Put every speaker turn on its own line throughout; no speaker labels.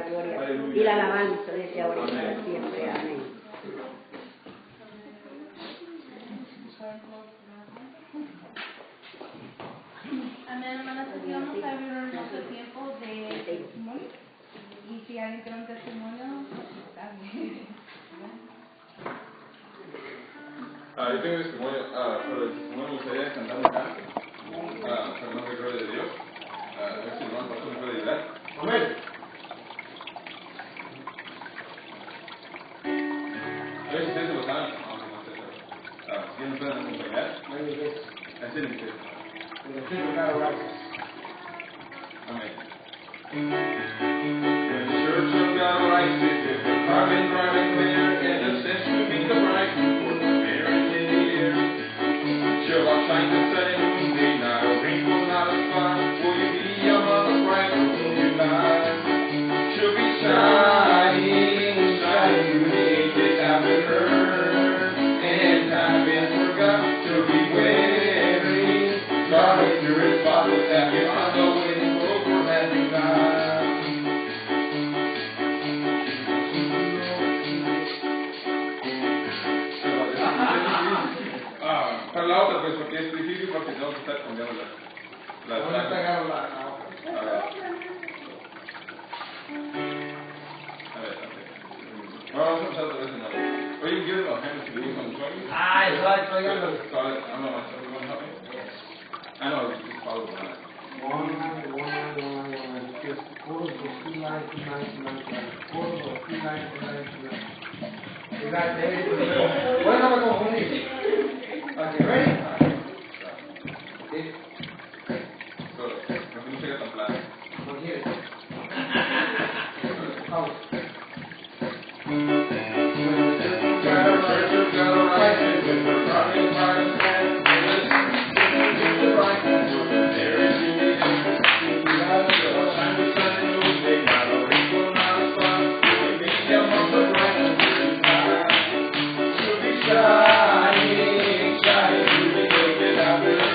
gloria y la alabanza desde ahora y para siempre. Amén.
Amén, hermanas, así vamos a abrir nuestro tiempo de testimonio. Y si alguien tiene un testimonio, está bien.
Yo tengo testimonio, pero el testimonio me gustaría cantar una canción, Fernando de Gloria de Dios. A ver si el hermano pastor me puede ayudar. Amén. A ver si ustedes se lo saben. No sé, pero si no pueden acompañar. Así es. Amén. When the church of God rises, if the carbon bright and clear, and the sense to be the bright, for the parents in the air, shall outshine the sun and noonday, not a wrinkle, not a spot. Will you be among the bright, or will you not? She'll be shining, shining through the ages after her, and time been forgot. She'll be wearing garments pure as spotless, happy on the winning road for having God. Para la otra, pues, porque es difícil porque tengo que estar cambiando la vamos a empezar otra vez de nuevo. Are you good about having to do some showing?
It's like
I'm not myself. You want to help me?
Yes.
I know, just follow the line.
One. Just chorus of 2 lines, 2 lines, 2 lines, 2 lines. Chorus of 2 lines, 2 lines, 2 lines. You got David. Bueno, me confundí. Okay, ready? Okay.
So, no se queda tan plano.
No quieres. Vamos.
When the church of God rises, with her garment bright and fair, and the sun is the bright, for the marriage in the air. Shall shine the sun and noonday, not a wrinkle, not a spot. Will be among the bright and beauty time. She'll be shining, shining through the ages after her.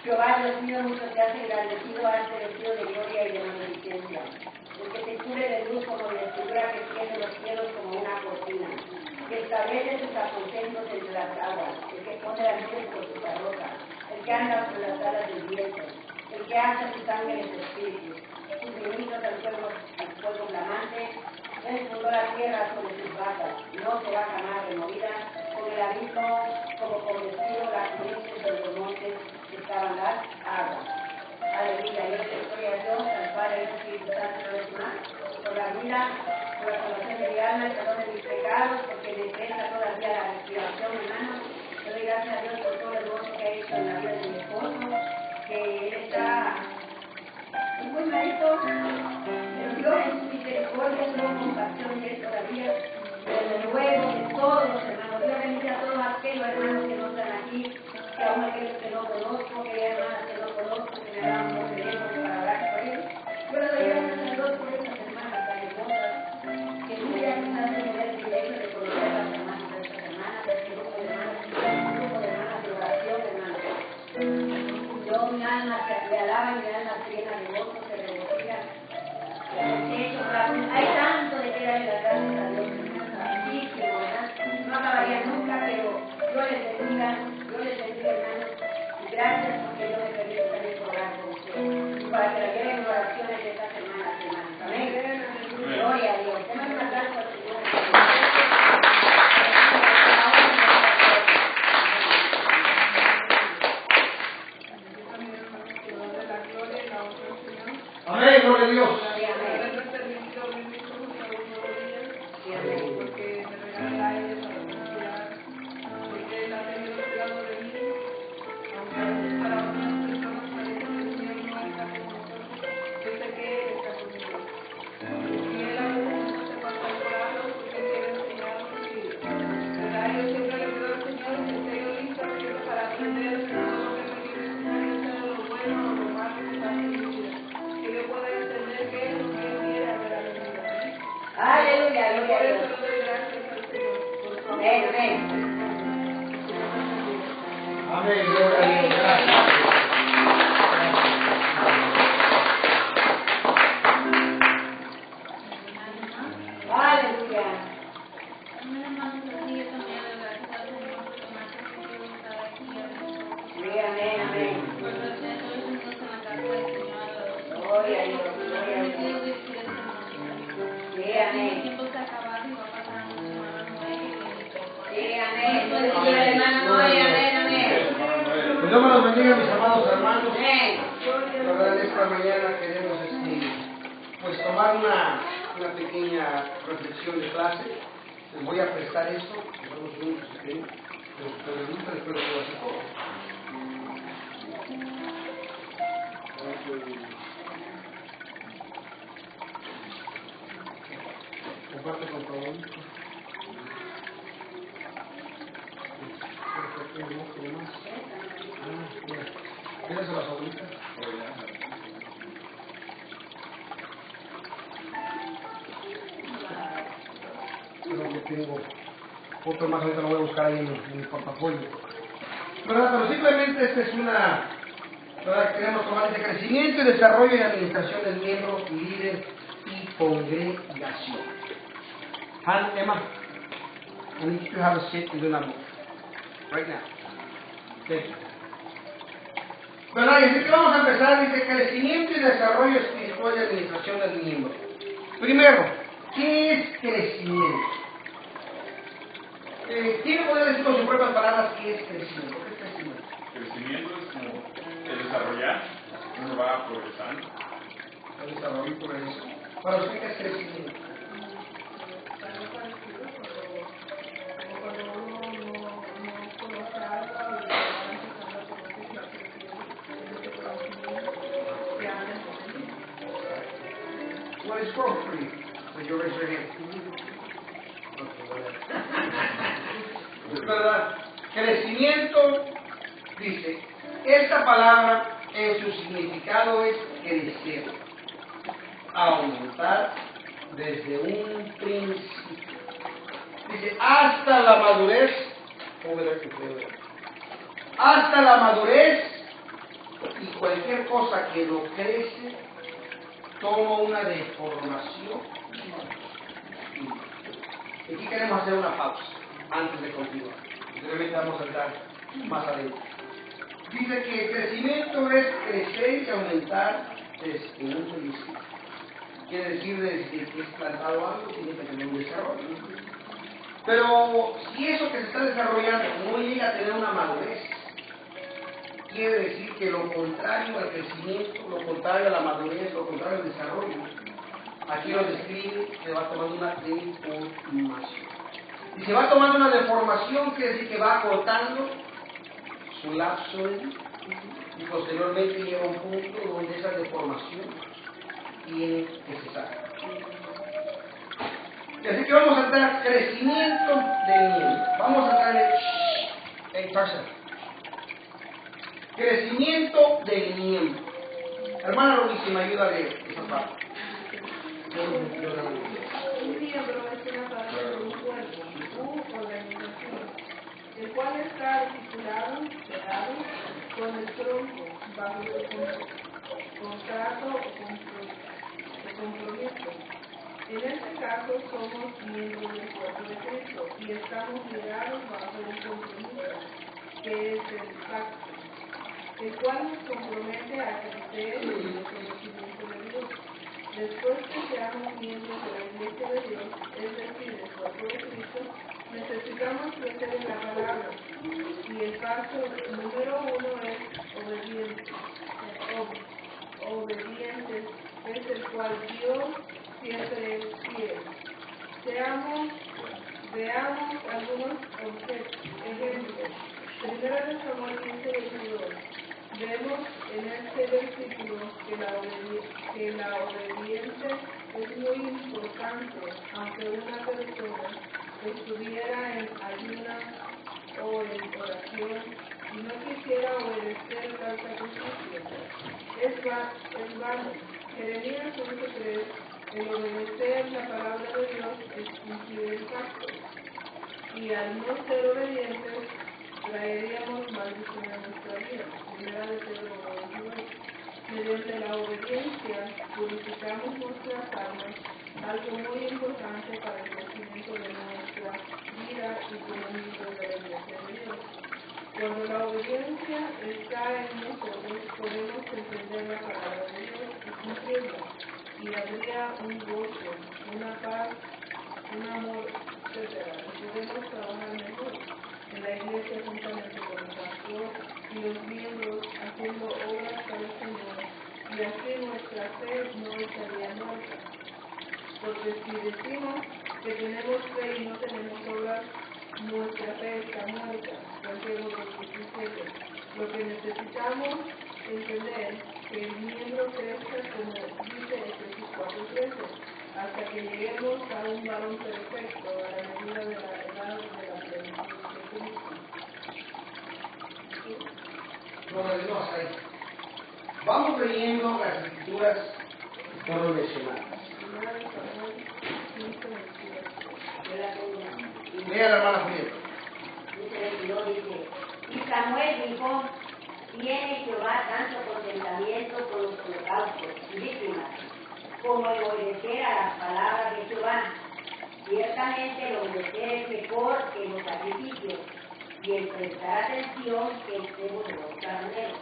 Jehová, Dios mío, mucho te has engrandecido, has vestido de gloria y de magnificencia. El que te cubre de luz como vestidura, que tiene los cielos como una cortina, que establece sus aposentos entre las aguas, el que pone las nubes por su carroza, el que anda por las alas del viento, el que hace sus ángeles espíritus, sus ministros al fuego la tierra sobre sus vacas, no será jamás removida, con el abismo como comestido, las fuentes sobre los montes estaban las aguas. Aleluya, yo te doy a Dios, al Padre y al Espíritu Santo, una vez más, por la vida, por la salvación de mi alma, el perdón de mis pecados, porque me presta todavía la respiración, hermano. Le doy gracias a Dios por todo el hermoso que ha hecho en la vida de mi esposo, que él está muy malito, pero Dios en su misericordia, su compasión de él todavía, desde luego de todos los hermanos. Dios bendiga a todos aquellos hermanos que no están aquí, que aún aquellos que no conozco, que hay hermanas que no conozco, que me dan un teléfono para hablar por ellos. Yo le doy gracias a Dios por estas hermanas tan hermosas, que un día quizás se me dé el privilegio de conocer a las hermanas de estas hermanas, de este grupo de hermanas, un grupo de hermanas de oración, hermanos. Yo, mi alma se alaba, mi alma se llena de gozo, se regocija. Hay tanto de que darle las gracias a Dios, muchísimo, ¿verdad? No acabaría nunca, pero yo les bendiga, hermanos, y gracias porque yo me permito también orar con ustedes, para que la lleven en oraciones de estas hermanas, hermanos. Amén. Gloria a Dios. Déjame un aplauso al Señor.
Amén, gloria a Dios.
Porque me regala aire para respirar, porque Él ha tenido cuidado de mí, aunque a veces para otras personas parece que el Señor no está con nosotros, yo sé que Él está conmigo. Y Él a veces nos hace pasar por algo porque Él quiere enseñarnos y, ¿verdad? Yo siempre le pido al Señor que esté yo lista siempre para aprender de todo lo que me viene a enseñar, sea lo bueno o lo malo que pasa en mi vida, que yo pueda entender qué es lo que Él quiere hacer a mi vida.
Aleluya,
Por
gloria a
eso
Dios.
le doy gracias al Señor por su amor.
Amén, amén.
Amén, gloria a Dios. Gracias.
Aleluya.
Amén, hermanos, así yo también le doy gracias al Señor porque me ha permitido estar aquí a
Sí, amén, amén.
por los centros en la casa del Señor.
Gloria a Dios,
Me ha
gloria a Dios.
permitido dirigir este ministerio.
Sí,
El
amén.
tiempo se ha acabado y va a pasar mucho más
Sí, amén. Bendiga, hermano, amén, amén.
Pues Dios me los bendiga, mis amados hermanos.
Amén.
La verdad, esta mañana queremos pues tomar una pequeña reflexión de clase. Les voy a prestar esto, que son los únicos que tengo, pero si les gusta, después lo puedo hacer todo. Comparte con todo el mundo. ¿Tienes a las abuelitas? Creo que tengo otro más, ahorita lo voy a buscar ahí en mi portafolio. ¿Verdad? Pero simplemente esta es una, ¿verdad? Que queremos tomar de crecimiento y desarrollo y administración del miembro, líder y congregación. Han, Emma, I need you to have a seat and do not move. Right now. Thank you. ¿Verdad? Y así que vamos a empezar, dice crecimiento y desarrollo espiritual y administración del miembro. Primero, ¿qué es crecimiento? ¿Quién puede decir con sus propias palabras qué es crecimiento? ¿Qué es crecimiento?
Crecimiento es como el desarrollar, uno va progresando.
El desarrollo y progreso. Para usted, ¿qué es crecimiento? What is growth for you? When you raise your hand. Es verdad. Crecimiento, dice, esta palabra en su significado es crecer, aumentar desde un principio. Dice, hasta la madurez, hasta la madurez, y cualquier cosa que no crece toma una deformación. Y aquí queremos hacer una pausa antes de continuar. Realmente vamos a entrar más adentro. Dice que el crecimiento es crecer y aumentar desde un principio. quiere decir desde que es plantado algo, tiene que tener un desarrollo. Pero si eso que se está desarrollando no llega a tener una madurez, quiere decir que lo contrario al crecimiento, lo contrario a la madurez, lo contrario al desarrollo, aquí lo describe, se va tomando una deformación. Y se va tomando una deformación, quiere decir que va acortando su lapso de vida. Y posteriormente llega a un punto donde esa deformación tiene que cesar. Y así que vamos a entrar crecimiento del miembro. Vamos a entrar en tercero. Crecimiento del miembro. Hermana Luis, si me ayuda a leer esa parte.
Un miembro es una parte de un cuerpo, u organización, el cual está articulado, cerrado, con el tronco, bajo su contrato o compromiso. En este caso somos miembros del cuerpo de Cristo y estamos ligados bajo un compromiso, que es el pacto, el cual nos compromete a crecer en el conocimiento de Dios. Después que seamos miembros de la Iglesia de Dios, es decir, del cuerpo de Cristo, necesitamos crecer en la palabra. Y el paso número 1 es obedientes, es el cual Dios siempre es fiel. Veamos algunos ejemplos. Primero de Samuel 15:22. Vemos en este versículo que la obediencia es muy importante, aunque una persona estuviera en ayuno o en oración y no quisiera obedecer tal sacrificio. Es vano. Jeremías 11:3. El obedecer la palabra de Dios es cumplir el pacto. Y al no ser obedientes, traeríamos maldición a nuestra vida. Primera de Pedro 1:9. Mediante la obediencia purificamos nuestras almas, algo muy importante para el crecimiento de nuestra vida y como miembros de la Iglesia de Dios. Cuando la obediencia está en nosotros, podemos entender la palabra de Dios y cumplirla, y habría un gozo, una paz, un amor, etc. Y podemos trabajar mejor en la iglesia juntamente con el pastor y los miembros haciendo obras para el Señor, y así nuestra fe no estaría muerta. Porque si decimos que tenemos fe y no tenemos obras, nuestra fe está muerta. Santiago 2:17. Lo que necesitamos entender que el miembro crezca como dice Efesios 4:13, hasta que lleguemos a un varón perfecto a la medida de la edad de la plenitud de Cristo.
Vamos leyendo las escrituras que fueron mencionadas.
Primera de Samuel 15:22.
Yo la tengo.
Lea la hermana Julieta.
Dice, y Samuel dijo, tiene Jehová tanto contentamiento con los holocaustos y víctimas, como el obedecer a las palabras de Jehová. Ciertamente el obedecer es mejor que los sacrificios, y el prestar atención que el cebo de los carneros.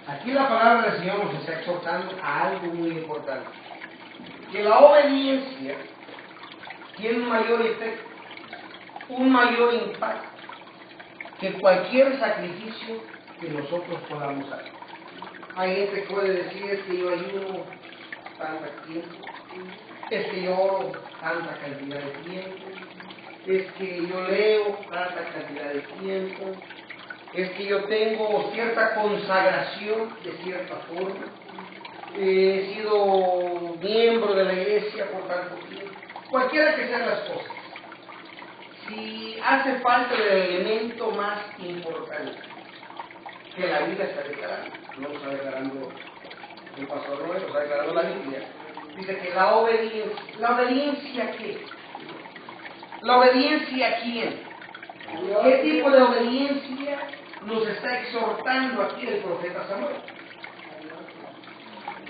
Aquí la palabra del Señor nos está exhortando a algo muy importante. Que la obediencia tiene un mayor efecto, un mayor impacto que cualquier sacrificio que nosotros podamos hacer. Hay gente que puede decir, es que yo ayuno tanta tiempo, es que yo oro tanta cantidad de tiempo, es que yo leo tanta cantidad de tiempo, es que yo tengo cierta consagración de cierta forma, he sido miembro de la iglesia por tanto tiempo, cualquiera que sean las cosas. Si hace falta el elemento más importante que la Biblia está declarando, no lo está declarando el pastor Noel, lo está declarando la Biblia, dice que la obediencia ¿a qué? ¿La obediencia a quién? ¿Qué tipo de obediencia nos está exhortando aquí el profeta Samuel?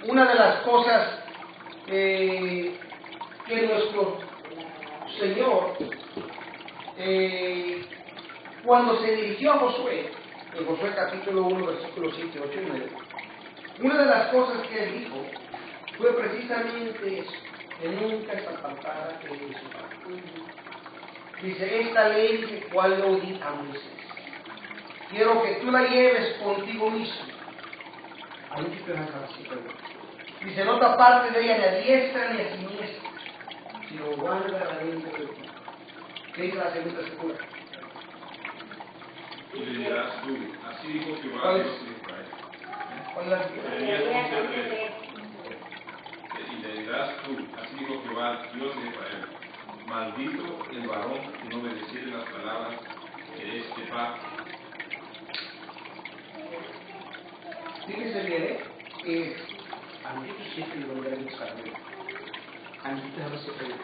Una de las cosas que nuestro Señor, cuando se dirigió a Josué, en Josué capítulo 1, versículos 7, 8 y 9, una de las cosas que él dijo fue precisamente eso, que nunca se apartara de su pacto. Dice, esta ley dice, cuál lo di a Moisés. Quiero que tú la lleves contigo mismo. Ahí sí te vas a la cita. Dice, no te apartes de ella ni a diestra ni a siniestra, sino guarda la dentro de ti. ¿Qué dice la segunda escritura?
Y le dirás tú, así dijo Jehová
¿Cuál es?
Dios de Israel.
¿Cuál es la escritura?
Jeremías 11:3. Y le dirás tú, así dijo Jehová Dios de Israel. Maldito el varón que no obedeciere las palabras de este pacto.
Fíjese bien, es Andito siempre lo volverá a buscar. Andito no se puede.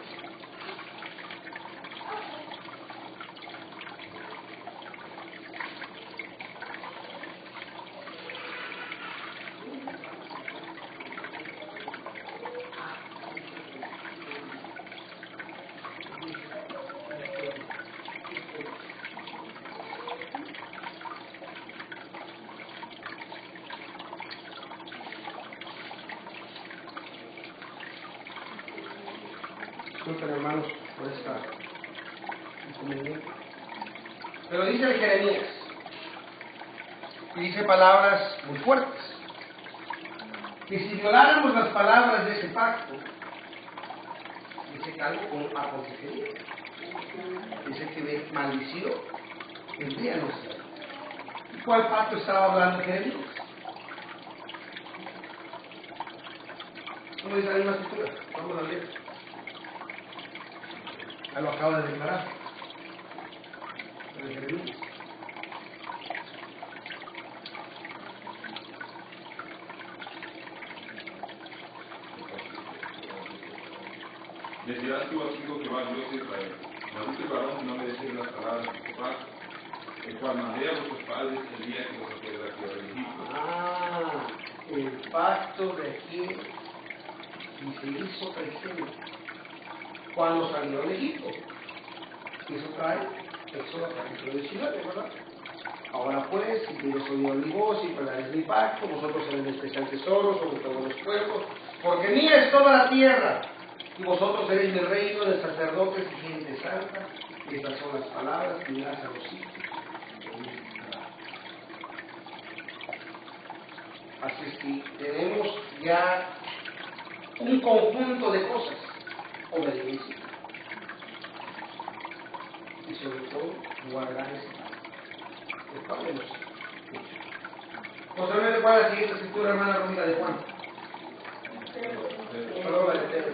Disculpen hermanos por esta inconveniente. Pero dice el Jeremías, y dice palabras muy fuertes, que si violáramos las palabras de ese pacto, dice que algo acontecería. Dice que maldición vendría a nosotros. ¿Y cuál pacto estaba hablando Jeremías? ¿Cómo dice la misma escritura? Vamos a leer. Ya lo acaba de declarar. El Jeremías.
Les dirás tú, así dijo Jehová Dios de Israel. Maldito el varón que no obedeciere las palabras de este pacto, el cual mandé a vuestros padres el día que los saqué de la tierra de Egipto.
Ah, el pacto de aquí y se hizo presente cuando salió de Egipto. Y eso trae Éxodo capítulo 19, ¿verdad? Ahora pues, si tienes oído mi voz y guardaréis mi pacto, vosotros seréis mi especial tesoro sobre todos los pueblos, porque mía es toda la tierra, y vosotros seréis mi reino de sacerdotes y gente santa. Y estas son las palabras que dirás a los hijos de Israel. Así es que tenemos ya un conjunto de cosas, obediencia, y sobre todo guardar ese pacto. Posteriormente, ¿cuál es la siguiente escritura, hermana Romita de Juan? Palabra de Pedro.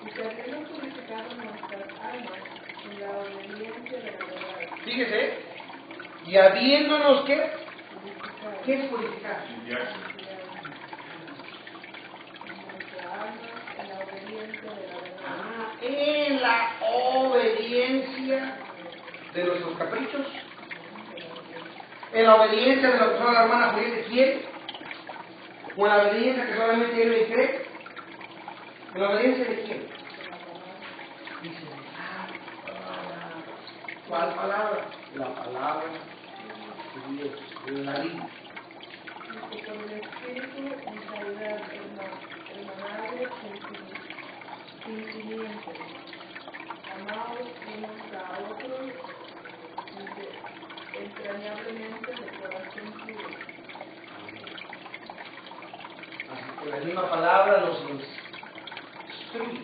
Y que habiendo purificado nuestras almas en la obediencia de la verdad.
Fíjese, y habiéndonos ¿qué? ¿Qué es purificar?
Limpiarse.
Nuestra alma en la obediencia de la verdad.
Ah, en la obediencia de nuestros caprichos, en la obediencia de lo que solo la hermana Julieta quiere, o en la obediencia que solamente él le cree, en la obediencia de quién. Dice, ¿cuál palabra? La palabra de Dios, la Biblia.
Y por el Espíritu en caridad hermanable sin simiente. Amados unos a otros entrañablemente de corazón puro.
Así que la misma palabra nos instruye,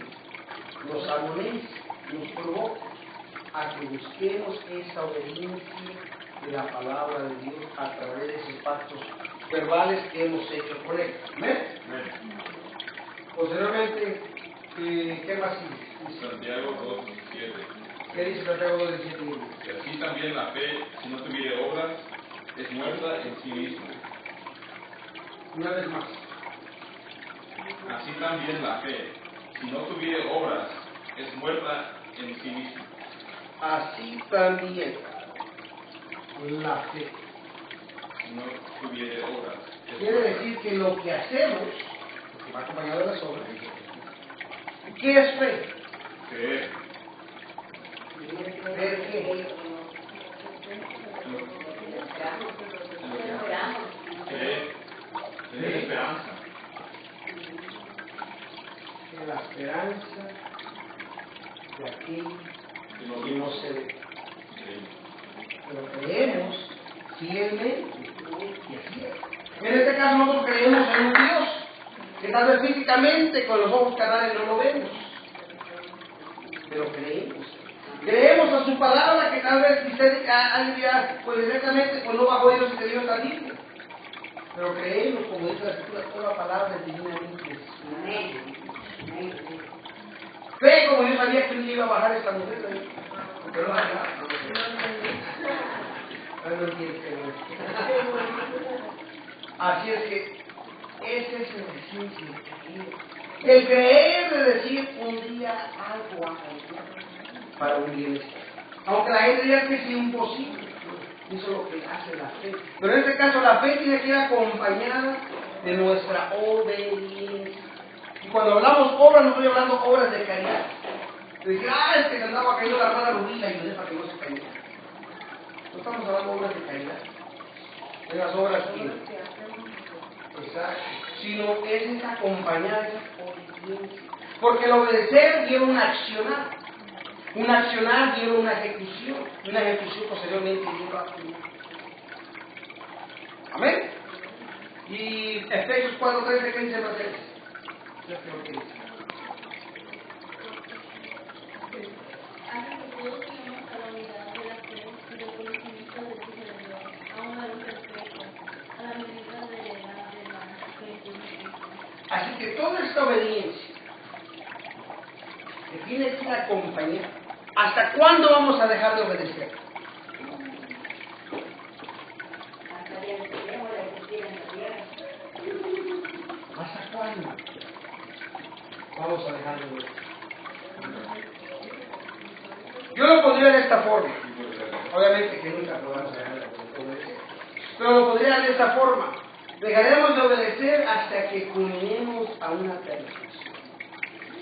nos amonesta, nos provoca a que busquemos esa obediencia de la palabra de Dios a través de esos pactos verbales que hemos hecho con Él. ¿Amén? Posteriormente, ¿qué más dice?
Santiago 2:7.
¿Qué dice Santiago 2:17?
Y así también la fe, si no tuviere obras, es muerta en sí misma.
Una vez más.
Así también la fe, si no tuviere obras, es muerta en sí misma.
Así también la fe.
Si no tuviere obras, es
Quiere
muerta.
decir que lo que hacemos, que va acompañado de las obras, ¿qué es fe?
Creer.
¿Ver qué?
Creer. Tener esperanza.
esperanza de aquello que no se ve. Pero creemos fielmente, y así es. En este caso nosotros creemos en un Dios que tal vez físicamente con los ojos carnales no lo vemos, pero creemos. Creemos a su palabra, que tal vez usted dirá, pues directamente pues no bajó Dios y te dio esta Biblia. Pero creemos, como dice la Escritura, toda palabra es divinamente. Fe como yo sabía que un día iba a bajar esta mujer, porque no bajaba. No entiende. Así es que ese es el esencia el creer de decir un día algo va a cambiar para un bienestar. Aunque la gente diga que es imposible, eso es lo que hace la fe. Pero en este caso la fe tiene que ir acompañada de nuestra obediencia. Y cuando hablamos obras, no estoy hablando obras de caridad. De decir, es que andaba cayendo la hermana Rubí y la ayudé para que no se cayera. No estamos hablando de obras de caridad. De las obras que exacto, sino es acompañada de esa obediencia. Porque el obedecer lleva un accionar lleva una ejecución posteriormente lleva una. Amén. Y Efesios 4:13, ¿qué dice Mateo? Ya creo que dice.
Antes de todo, tenemos a la unidad de la fe y del conocimiento del Hijo de Dios, a una luz perfecta, a la medida de la edad de la plenitud de Cristo.
Así que toda esta obediencia que tiene que ir acompañada. ¿Hasta cuándo vamos a dejar de obedecer?
Hasta que entendemos la existencia en la tierra.
¿Hasta cuándo vamos a dejar de obedecer? Yo lo pondría de esta forma. Obviamente que nunca podamos dejar de obedecer. Pero lo pondría de esta forma. Dejaremos de obedecer hasta que culminemos a una perfección.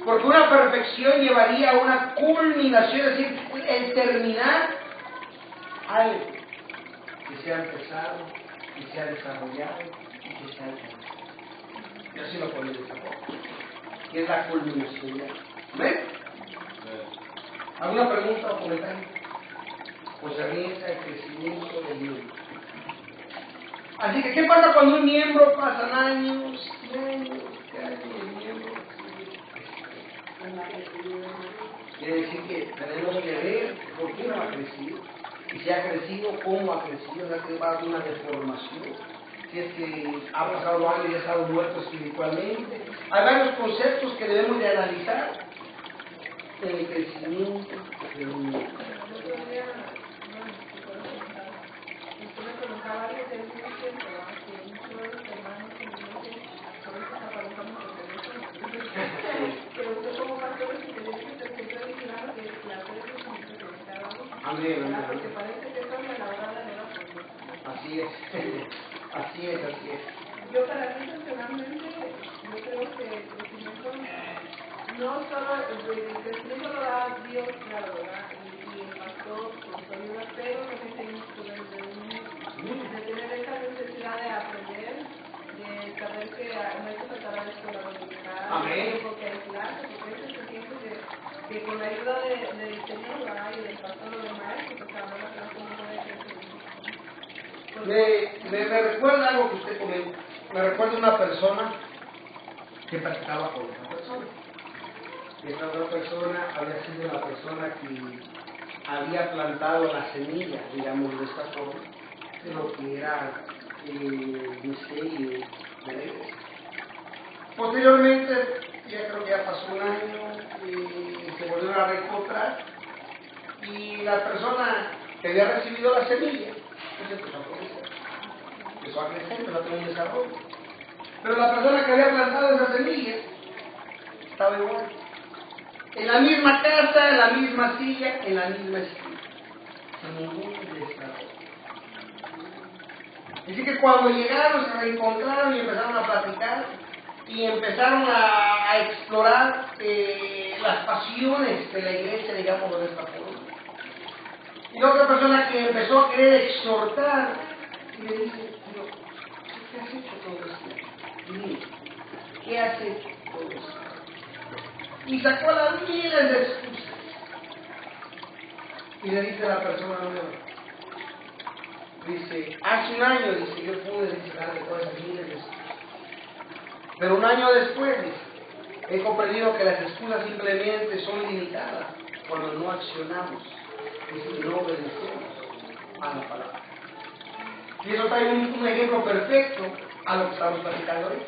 Porque una perfección llevaría a una culminación, es decir, el terminar algo que se ha empezado, que se ha desarrollado y que se ha alcanzado. Y así lo pondría de esta forma. Que es la culminación. ¿Ven? ¿Alguna pregunta o comentario? Concerniente al crecimiento del miembro. Así que, ¿qué pasa cuando un miembro pasan años y años y el miembro? Quiere decir que tenemos que ver por qué no ha crecido. Y si ha crecido, cómo ha crecido, si ha tenido una deformación, si es que ha pasado algo y ha estado muerto espiritualmente. Hay varios conceptos que debemos de analizar en el crecimiento del miembro.
Usted me preguntaba algo que es muy cierto, que muchos de los hermanos que me dicen, por eso aparentamos por teléfono. Pero usted como pastor es que tiene que estar siempre vigilando que la fe es lo que se cada uno.
Amén.
Porque parece que estamos a la hora de la por
Así es. Así es.
Yo para mí personalmente, yo creo que el crecimiento no solo, el crecimiento lo da Dios, claro, ¿verdad? Y el pastor con su ayuda, pero también tenemos que ver de de tener esa necesidad de aprender, de saber que no hay que faltar a la escuela dominical,
Amén.
porque hay clases, porque ese es el tiempo que con la ayuda del Señor, ¿verdad? Y del pastor o del maestro, pues ahora la clase no puede crecer.
Me recuerda algo que usted comenta. Me recuerda una persona que practicaba con otra persona. Y esta otra persona había sido la persona que había plantado la semilla, digamos de esta forma, de lo que era el misterio de la iglesia. Posteriormente, ya creo que ya pasó un año, y se volvieron a reencontrar, y la persona que había recibido la semilla, pues empezó a crecer, empezó a tener un desarrollo. Pero la persona que había plantado esa semilla estaba igual. En la misma casa, en la misma silla, en la misma esquina. Sin ningún desarrollo. Así que cuando llegaron, se reencontraron y empezaron a platicar y empezaron a explorar las pasiones de la iglesia, digamos, de esta forma. Y la otra persona que empezó a querer exhortar y le dice, pero, ¿qué has hecho todo esto? Dime, ¿qué has hecho todo esto? y sacó las miles de excusas. Y le dice a la persona nueva, dice, hace un año, dice, yo pude sacar de todas esas miles de excusas. Pero un año después, dice, he comprendido que las excusas simplemente son limitadas cuando no accionamos y no obedecemos a la palabra. Y eso trae un ejemplo perfecto a lo que estamos platicando hoy.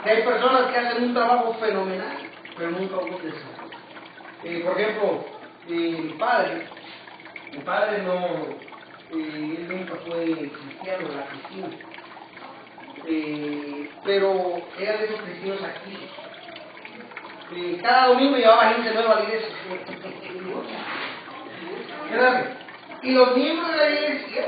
Que hay personas que hacen un trabajo fenomenal, pero nunca hubo desarrollo. Por ejemplo, mi padre no, él nunca fue cristiano en la Cristina. Pero era de esos cristianos activos. Cada domingo llevaba gente nueva a la iglesia. ¿Verdad? Y los miembros de la iglesia,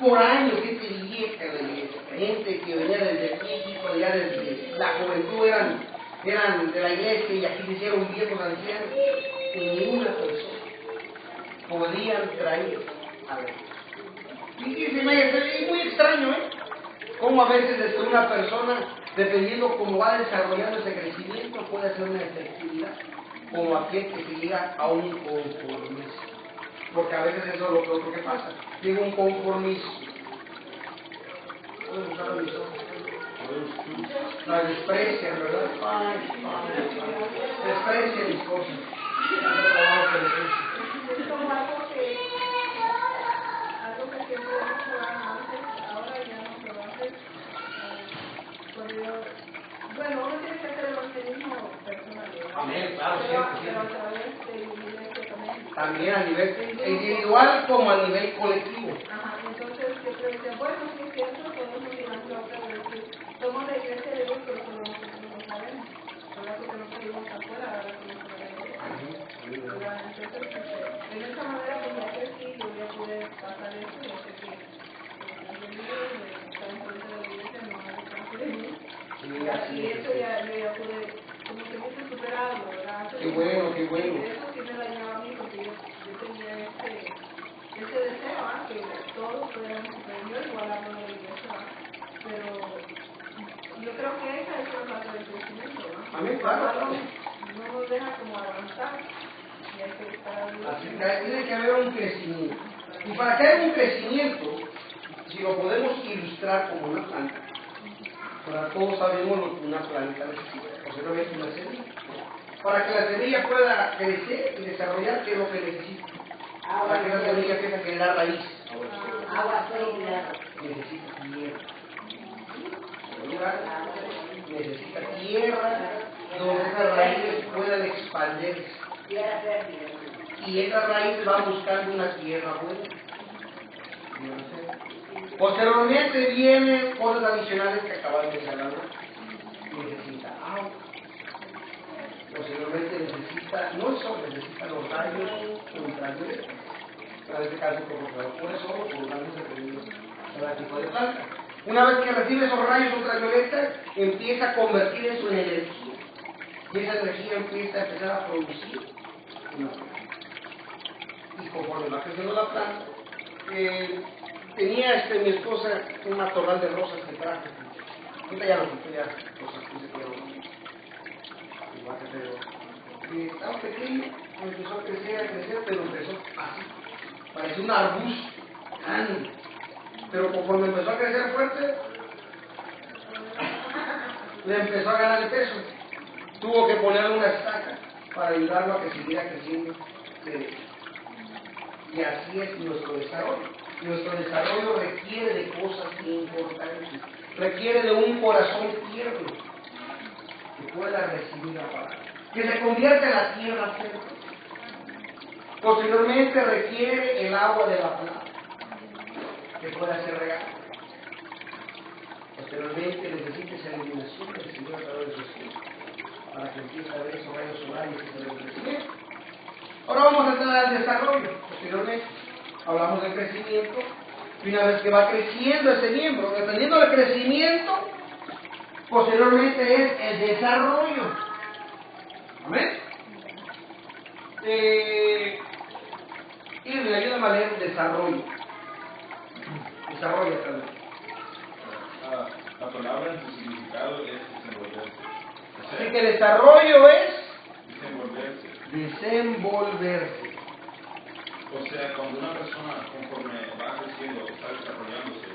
por años, gente vieja de la iglesia, gente que venía desde México, allá desde la juventud, eran de la iglesia y aquí se hicieron viejos ancianos, y ninguna persona podían traer a ver. Y se me hace muy extraño, cómo a veces una persona, dependiendo cómo va desarrollando ese crecimiento, puede hacer una efectividad, como aquel que se llega a un conformismo. Porque a veces eso es lo que pasa. Llega un conformismo. ¿Puedo usar mis ojos? La desprecian, ¿verdad? Desprecian mis cosas.
Es como algo que siempre se va antes, ahora ya no se va a hacer. Bueno, uno tiene que hacer el evangelismo personal.
Amén, claro,
pero
siempre.
a través de la iglesia también.
También a nivel individual como a nivel colectivo.
Ajá, entonces siempre dicen, bueno, sí es cierto, podemos llegar a otra vez. Somos la iglesia de Dios, pero no lo sabemos. ¿Verdad? Porque no salimos afuera, ahora somos la iglesia. ¿Verdad? Entonces, de esa manera, pues ya que sí, yo ya pude pasar eso, ya sé que el libro de estar en frente de la iglesia no hay alcance de mí. Y eso ya pude, como que me hizo superarlo, ¿verdad?
Qué bueno, qué bueno.
Eso sí me dañaba a mí porque yo tenía ese deseo, que todos pudiéramos aprender igual hablo de la iglesia, pero yo creo que esa es la parte del crecimiento, ¿no?
Amén, claro.
No nos deja como avanzar y hay que estar
Así que tiene que haber un crecimiento. Y para que haya un crecimiento, si lo podemos ilustrar como una planta, para todos sabemos lo que una planta necesita, posiblemente una semilla. Para que la semilla pueda crecer y desarrollar, ¿qué es lo que necesita? Para que la semilla empiece a generar raíz.
Agua sólida.
Necesita tierra. Necesita tierra donde esas raíces puedan expandirse.
Tierra fértil.
Y esas raíces van buscando una tierra buena. Posteriormente vienen cosas adicionales que acabamos de hablar. Necesita agua. Posteriormente necesita, no el sol, necesita los rayos ultravioletas. En este caso, por eso, por los rayos dependiendo cada tipo de planta. Una vez que recibe esos rayos ultravioletas, empieza a convertir eso en energía. Y esa energía empieza a empezar a producir una planta. Y conforme va creciendo la planta, tenía mi esposa un matorral de rosas que trajo. Ahorita ya no quito, ya cosas que se quedaron. Estaba pequeño, empezó a crecer, pero empezó así. Parecía un arbusto grande. Pero conforme empezó a crecer fuerte, le empezó a ganar el peso. Tuvo que ponerle una estaca para ayudarlo a que siguiera creciendo derecho. Y así es nuestro desarrollo. Nuestro desarrollo requiere de cosas importantes. Requiere de un corazón tierno que pueda recibir la palabra. Que se convierta en la tierra fértil. Posteriormente requiere el agua de la palabra, que pueda ser regada. Posteriormente necesita esa iluminación del Señor a través de su Espíritu, para que empiece a ver esos rayos solares y se el crecimiento. Ahora vamos a entrar al desarrollo. Posteriormente hablamos del crecimiento, y una vez que va creciendo ese miembro, dependiendo del crecimiento, posteriormente es el desarrollo. Amén. Y le ayuda a leer desarrollo. Desarrollo también.
La palabra en su significado es desarrollarse.
Así que desarrollo es desenvolverse.
O sea, cuando una persona conforme va creciendo, está desarrollándose,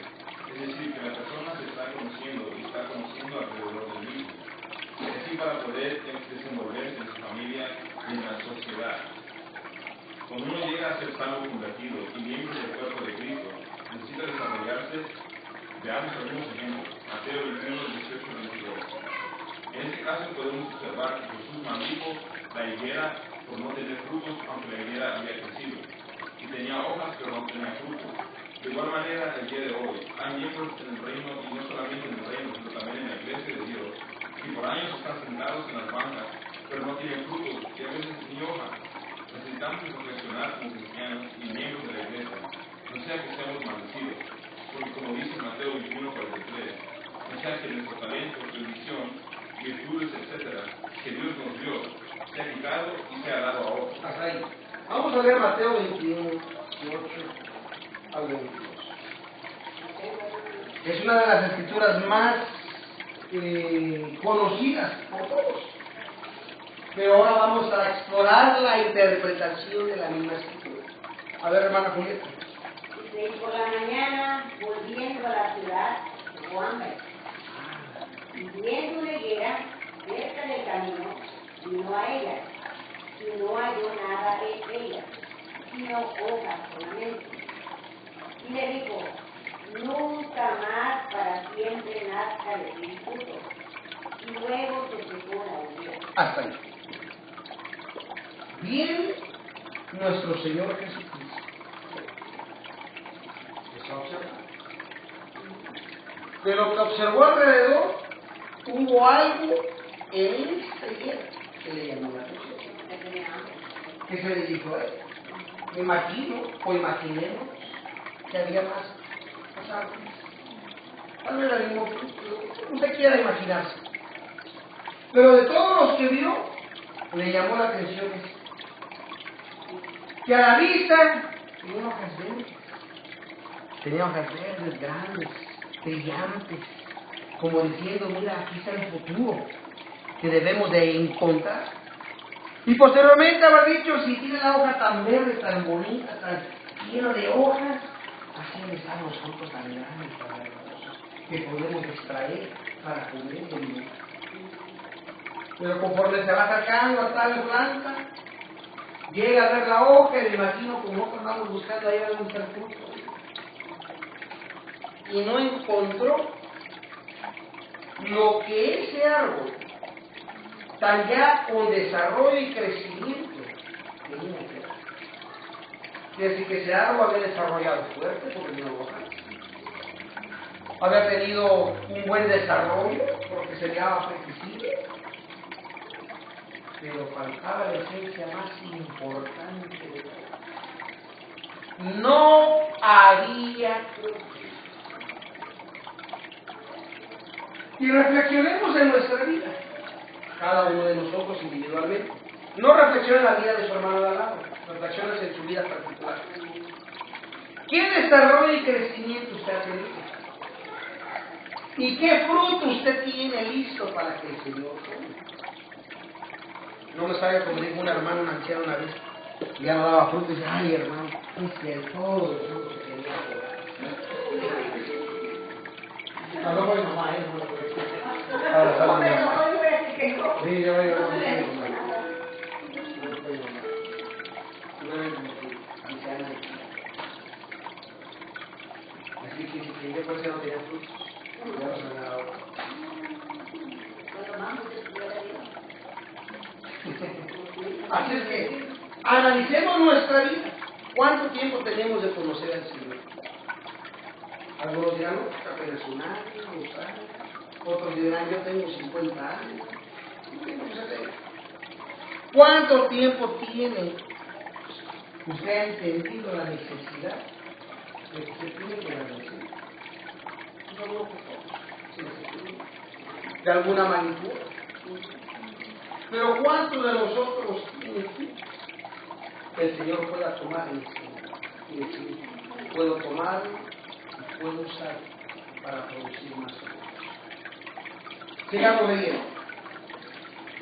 es decir, que la persona se está conociendo y está conociendo alrededor del mismo. Y así para poder desenvolverse en su familia y en la sociedad. Cuando uno llega a ser salvo convertido y miembro del cuerpo de Cristo, necesita desarrollarse. Veamos algunos ejemplos. Mateo 21, 18 y 22. En este caso podemos observar que Jesús maldijo la higuera por no tener frutos, aunque la higuera había crecido, y tenía hojas pero no tenía frutos. De igual manera, el día de hoy, hay miembros en el reino, y no solamente en el reino, sino también en la iglesia de Dios, que por años están sentados en las bancas, pero no tienen frutos, y a veces ni hojas. Necesitamos reflexionar como cristianos y miembros de la iglesia, no sea que seamos maldecidos, porque como dice Mateo 21, 43, no sea que nuestro talento, bendición, virtudes, etcétera, que Dios nos dio, sea quitado y sea dado a otros.
Hasta ahí. Vamos a leer Mateo 21, 18 al 22. Es una de las escrituras más conocidas por todos. Pero ahora vamos a explorar la interpretación de la misma escritura. A ver, hermana Julieta.
Dice, y por la mañana, volviendo a la ciudad, tuvo hambre. Y viendo una higuera cerca del camino, vino a ella, y no halló nada en ella, sino hojas solamente. Y le dijo, nunca más para siempre nazca de ti fruto. Y luego se secó la higuera.
Hasta ahí. Bien, nuestro Señor Jesucristo. ¿Está observando? De lo que observó alrededor, hubo algo en esta higuera que le llamó la atención. ¿Qué se le dijo a él? Me imagino, o imaginemos, que había más árboles. Tal vez el mismo fruto, usted quiera imaginarse. Pero de todos los que vio, le llamó la atención esto. Que a la vista tenía hojas verdes. Tenía hojas verdes grandes, brillantes, como diciendo, mira, aquí está el futuro que debemos de encontrar. Y posteriormente habrá dicho, si tiene la hoja tan verde, tan bonita, tan llena de hojas, así han estado los frutos tan grandes, tan hermosos, que podemos extraer para comer de vida. Pero conforme se va acercando a tal planta, llega a ver la hoja y me imagino como nosotros andamos buscando ahí donde está el fruto. Y no encontró lo que ese árbol, tan ya con desarrollo y crecimiento, tenía que dar. Quiere decir que ese árbol había desarrollado fuerte porque tenía hojas. Había tenido un buen desarrollo porque se veía flexible. Pero faltaba la esencia más importante de todo. No había fruto. Y reflexionemos en nuestra vida, cada uno de nosotros individualmente. No reflexione en la vida de su hermano de al lado, reflexione en su vida particular. ¿Qué desarrollo y crecimiento usted ha tenido? ¿Y qué fruto usted tiene listo para que el Señor tome? No me salga como dijo una hermana, una anciana una vez, y ya no daba fruto, y dice, ay hermano, es que todo el fruto se quería cobrar. No voy mamá, no lo voy a ahora sale mi mamá. Sí, yo voy a mamá. Así que yo por eso no tenía frutos. Ya no se me ha dado. Así es que analicemos nuestra vida. ¿Cuánto tiempo tenemos de conocer al Señor? Algunos dirán, no, apenas un año, 2 años. Otros dirán, yo tengo 50 años. Yo tengo 70. ¿Cuánto tiempo tiene usted ha entendido la necesidad de que se tiene que agradecer? De alguna magnitud. Pero ¿cuántos de nosotros tienen que el Señor pueda tomar en sí? Y decir, puedo tomarlo y puedo usar para producir más frutos. Sigamos leyendo.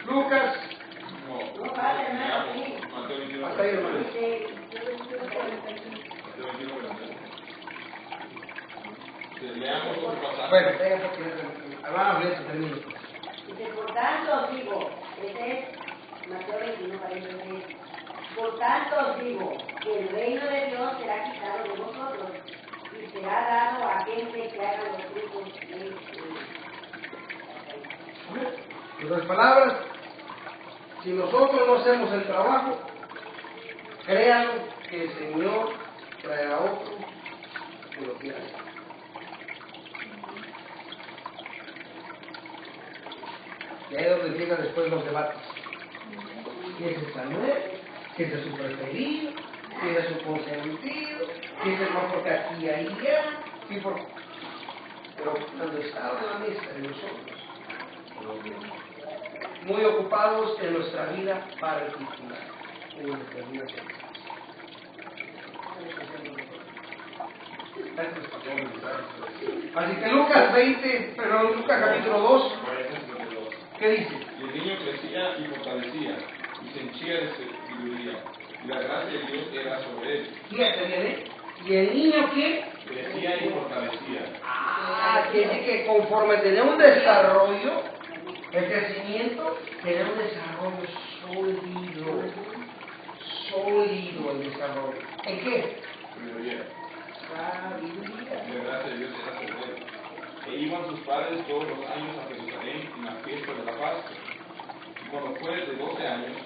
Lucas.
No vale nada.
Leamos otro pasaje.
Bueno, venga, porque hermano, bien, termino.
Dice, por tanto os digo, ese es Mateo 21, 43. Por tanto os digo, que el reino de Dios será quitado de vosotros y será dado a gente que haga los frutos de él.
En otras palabras, si nosotros no hacemos el trabajo, créanlo que el Señor traerá a otro que lo quiera hacer. Y ahí es donde empiezan después los debates. ¿Quién es Samuel? ¿Quién es su preferido? ¿Quién es su consentido? ¿Quién es el mejor que aquí y allá? Pero cuando estaban en la mesa de nosotros, muy ocupados en nuestra vida particular, en nuestra vida sexual. Así que Lucas 20, Lucas capítulo 2, ¿qué dice?
Y el niño crecía y fortalecía, y se henchía de sabiduría, y la gracia de Dios era sobre él.
Fíjate bien, ¿eh? ¿Y el niño qué?
Crecía y fortalecía.
Quiere decir que conforme tenemos un desarrollo, el crecimiento, tenemos un desarrollo sólido el desarrollo. ¿En qué?
Sabiduría.
Sabiduría.
Y la gracia de Dios era sobre él. E iban sus padres todos los años a Jerusalén en la fiesta de la Pascua. Y cuando fue de 12 años,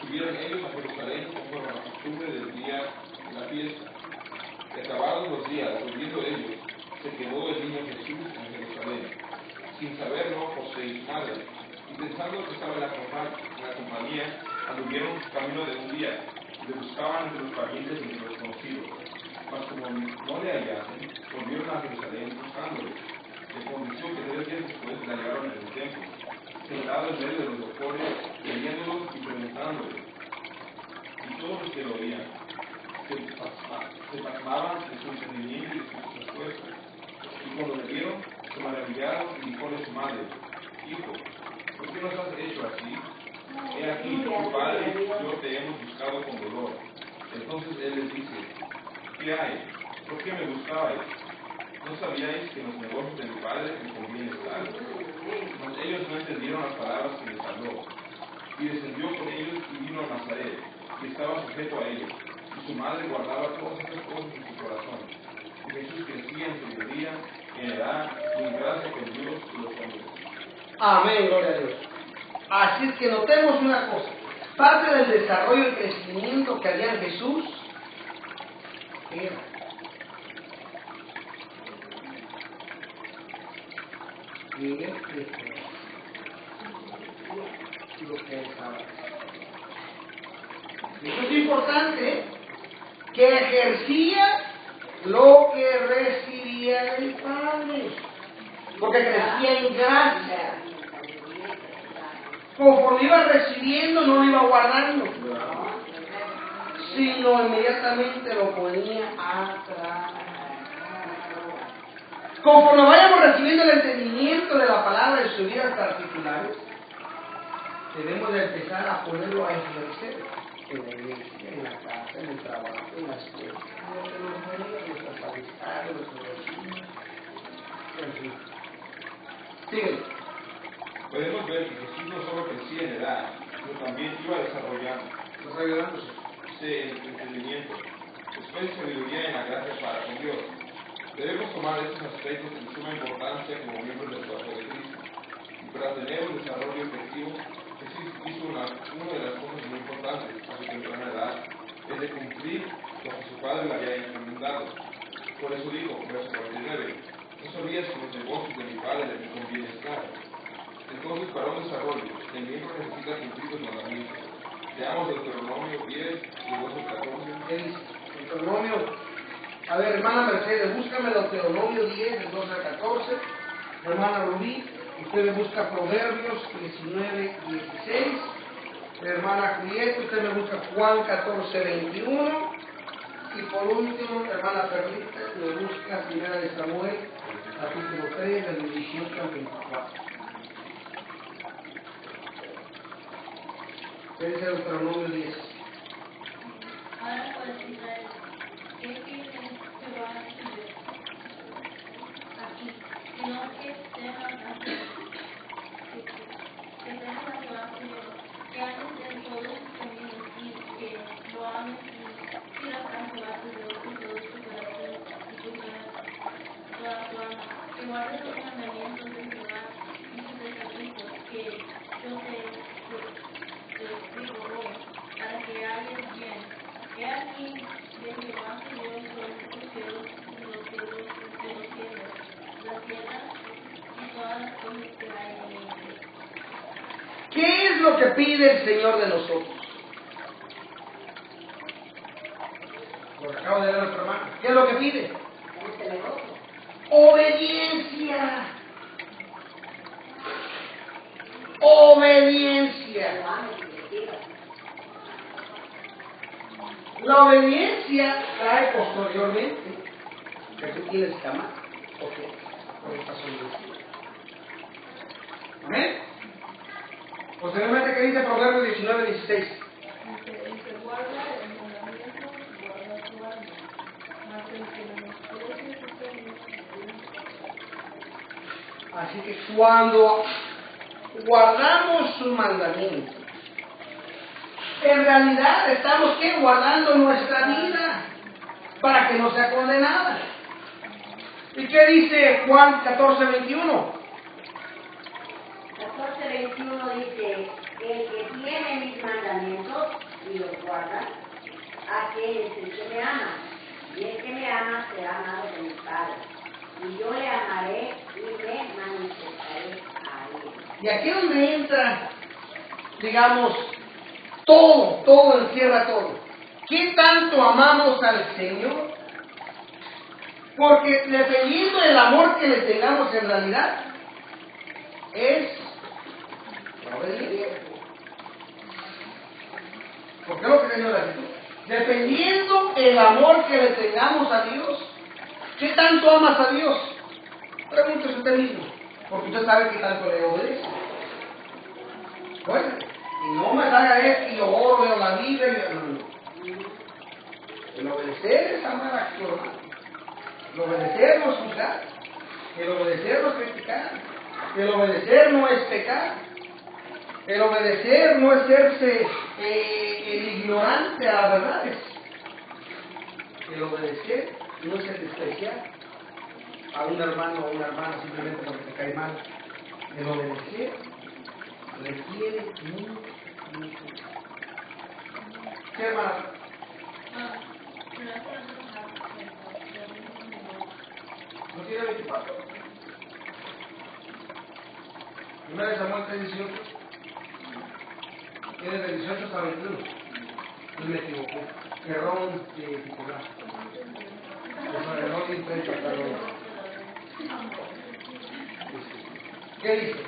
subieron ellos a Jerusalén conforme a la costumbre del día de la fiesta. Y acabados los días, volviendo ellos, se quedó el niño Jesús en Jerusalén, sin saberlo José y su madre. Y pensando que estaba en la compañía, anduvieron camino de un día, y le buscaban entre los parientes y entre los conocidos. Mas como no le hallasen, volvieron a Jerusalén buscándole. De condición que 3 días después la hallaron en el templo, sentado en medio de los doctores, leyéndolos y preguntándole. Y todos los que lo oían se pasmaban de su entendimiento y de sus respuestas. Y cuando le vieron, se maravillaron y dijo a su madre: Hijo, ¿por qué nos has hecho así? He aquí, tu padre y yo te hemos buscado con dolor. Entonces él les dice: ¿Qué hay? ¿Por qué me buscabais? ¿No sabíais que en los negocios de mi padre me conviene estar? Mas ellos no entendieron las palabras que les habló. Y descendió con ellos y vino a Nazaret, y estaba sujeto a ellos. Y su madre guardaba todas estas cosas en su corazón. Y Jesús crecía en sabiduría, en edad y en gracia con Dios y los hombres.
Amén, gloria a Dios. Así es que notemos una cosa. Parte del desarrollo y crecimiento que había en Jesús era que él crecía lo que él estaba haciendo. Eso es importante, ¿eh? Que ejercía lo que recibía del Padre, porque crecía en gracia. Conforme iba recibiendo, no lo iba guardando, sino inmediatamente lo ponía atrás. Conforme vayamos recibiendo el entendimiento de la palabra en sus vidas particulares, debemos de empezar a ponerlo a ejercer en la iglesia, en la casa, en el trabajo, en la escuela, en los medios, en nuestras amistades, en nuestros vecinos, en fin. Sígueme.
Podemos ver que Jesús no solo crecía en edad, sino también iba desarrollándose en entendimiento, después de sabiduría en la gracia para con Dios. Debemos tomar estos aspectos en suma importancia como miembros del cuerpo de Cristo. Y para tener un desarrollo efectivo, Jesús hizo una de las cosas muy importantes a su temprana edad, es de cumplir lo que su padre le había encomendado. Por eso dijo, verso 49, no sabías que los negocios de mi padre me conviene estar. Entonces, para un desarrollo, el miembro necesita cumplir los mandamientos. Leamos Deuteronomio 10, y 12 al 14.
¿Qué dice? Deuteronomio. A ver, hermana Mercedes, búscame Deuteronomio 10, del 12 al 14. Hermana Rubí, usted me busca Proverbios 19, 16. Hermana Julieta, usted me busca Juan 14, 21. Y por último, hermana Perlita, me busca 1 de Samuel, capítulo 3, del 18 al 24. ¿Qué dice Deuteronomio 10?
Ahora pues, Israel, ¿qué pide Jehová tu Dios? Aquí, que temas a Jehová tu Dios, que andes en todos sus caminos y que lo ames y sigas a Jehová tu Dios con todo tu corazón y toda tu alma, que guardes los mandamientos de Jehová y sus estatutos que yo te escribo hoy, para que hagas bien. He aquí de Jehová tu Dios son los cielos y los cielos de los cielos, la tierra y todas las cosas que hay en ellos.
¿Qué es lo que pide el Señor de nosotros? Lo que acabo de leer nuestro hermano. ¿Qué es lo que pide?
Este negocio.
Obediencia. Obediencia.
Lo ames y le sigas.
La obediencia trae posteriormente que tú tienes que amar. Ok, por esta obediencia. Amén. Posteriormente, ¿qué dice Proverbios 19:16?
El que guarda el mandamiento, guarda su alma, mas el que menosprecia sus términos,
Así que cuando guardamos su mandamiento, en realidad estamos ¿qué? Guardando nuestra vida para que no sea condenada. ¿Y qué dice Juan 14:21?
14:21 dice, el que tiene mis mandamientos y los guarda, aquel es el que me ama. Y el que me ama será amado de mi Padre. Y yo le amaré y me manifestaré a él.
Y aquí es donde entra, digamos, todo encierra todo. ¿Qué tanto amamos al Señor? Porque dependiendo del amor que le tengamos en realidad, es la obediencia. ¿Por qué lo que tenía la actitud? Dependiendo el amor que le tengamos a Dios, ¿qué tanto amas a Dios? Pregúntese usted mismo, porque usted sabe que tanto le obedece. Bueno, y no me salga esto y yo oro, veo la Biblia y no. El obedecer es amar a tu hermano. El obedecer no es juzgar. El obedecer no es criticar. El obedecer no es pecar. El obedecer no es serse el ignorante a las verdades. El obedecer no es el despreciar a un hermano o una hermana simplemente porque te cae mal. El obedecer requiere mucho. ¿Qué hermana? ¿No tiene 24? 1 Samuel 3:18. Tiene de 18 hasta 21. No me equivoqué. Errón titular. Errón de imprenta, perdón. ¿Qué dice?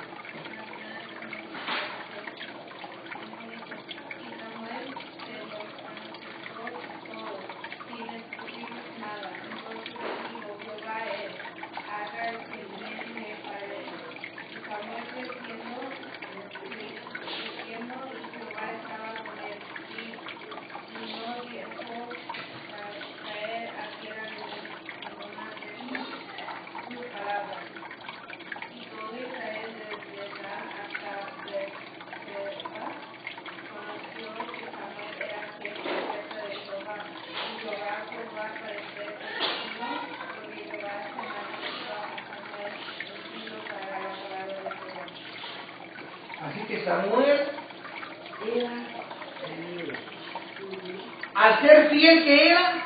Así que Samuel era fiel. Al ser fiel que era,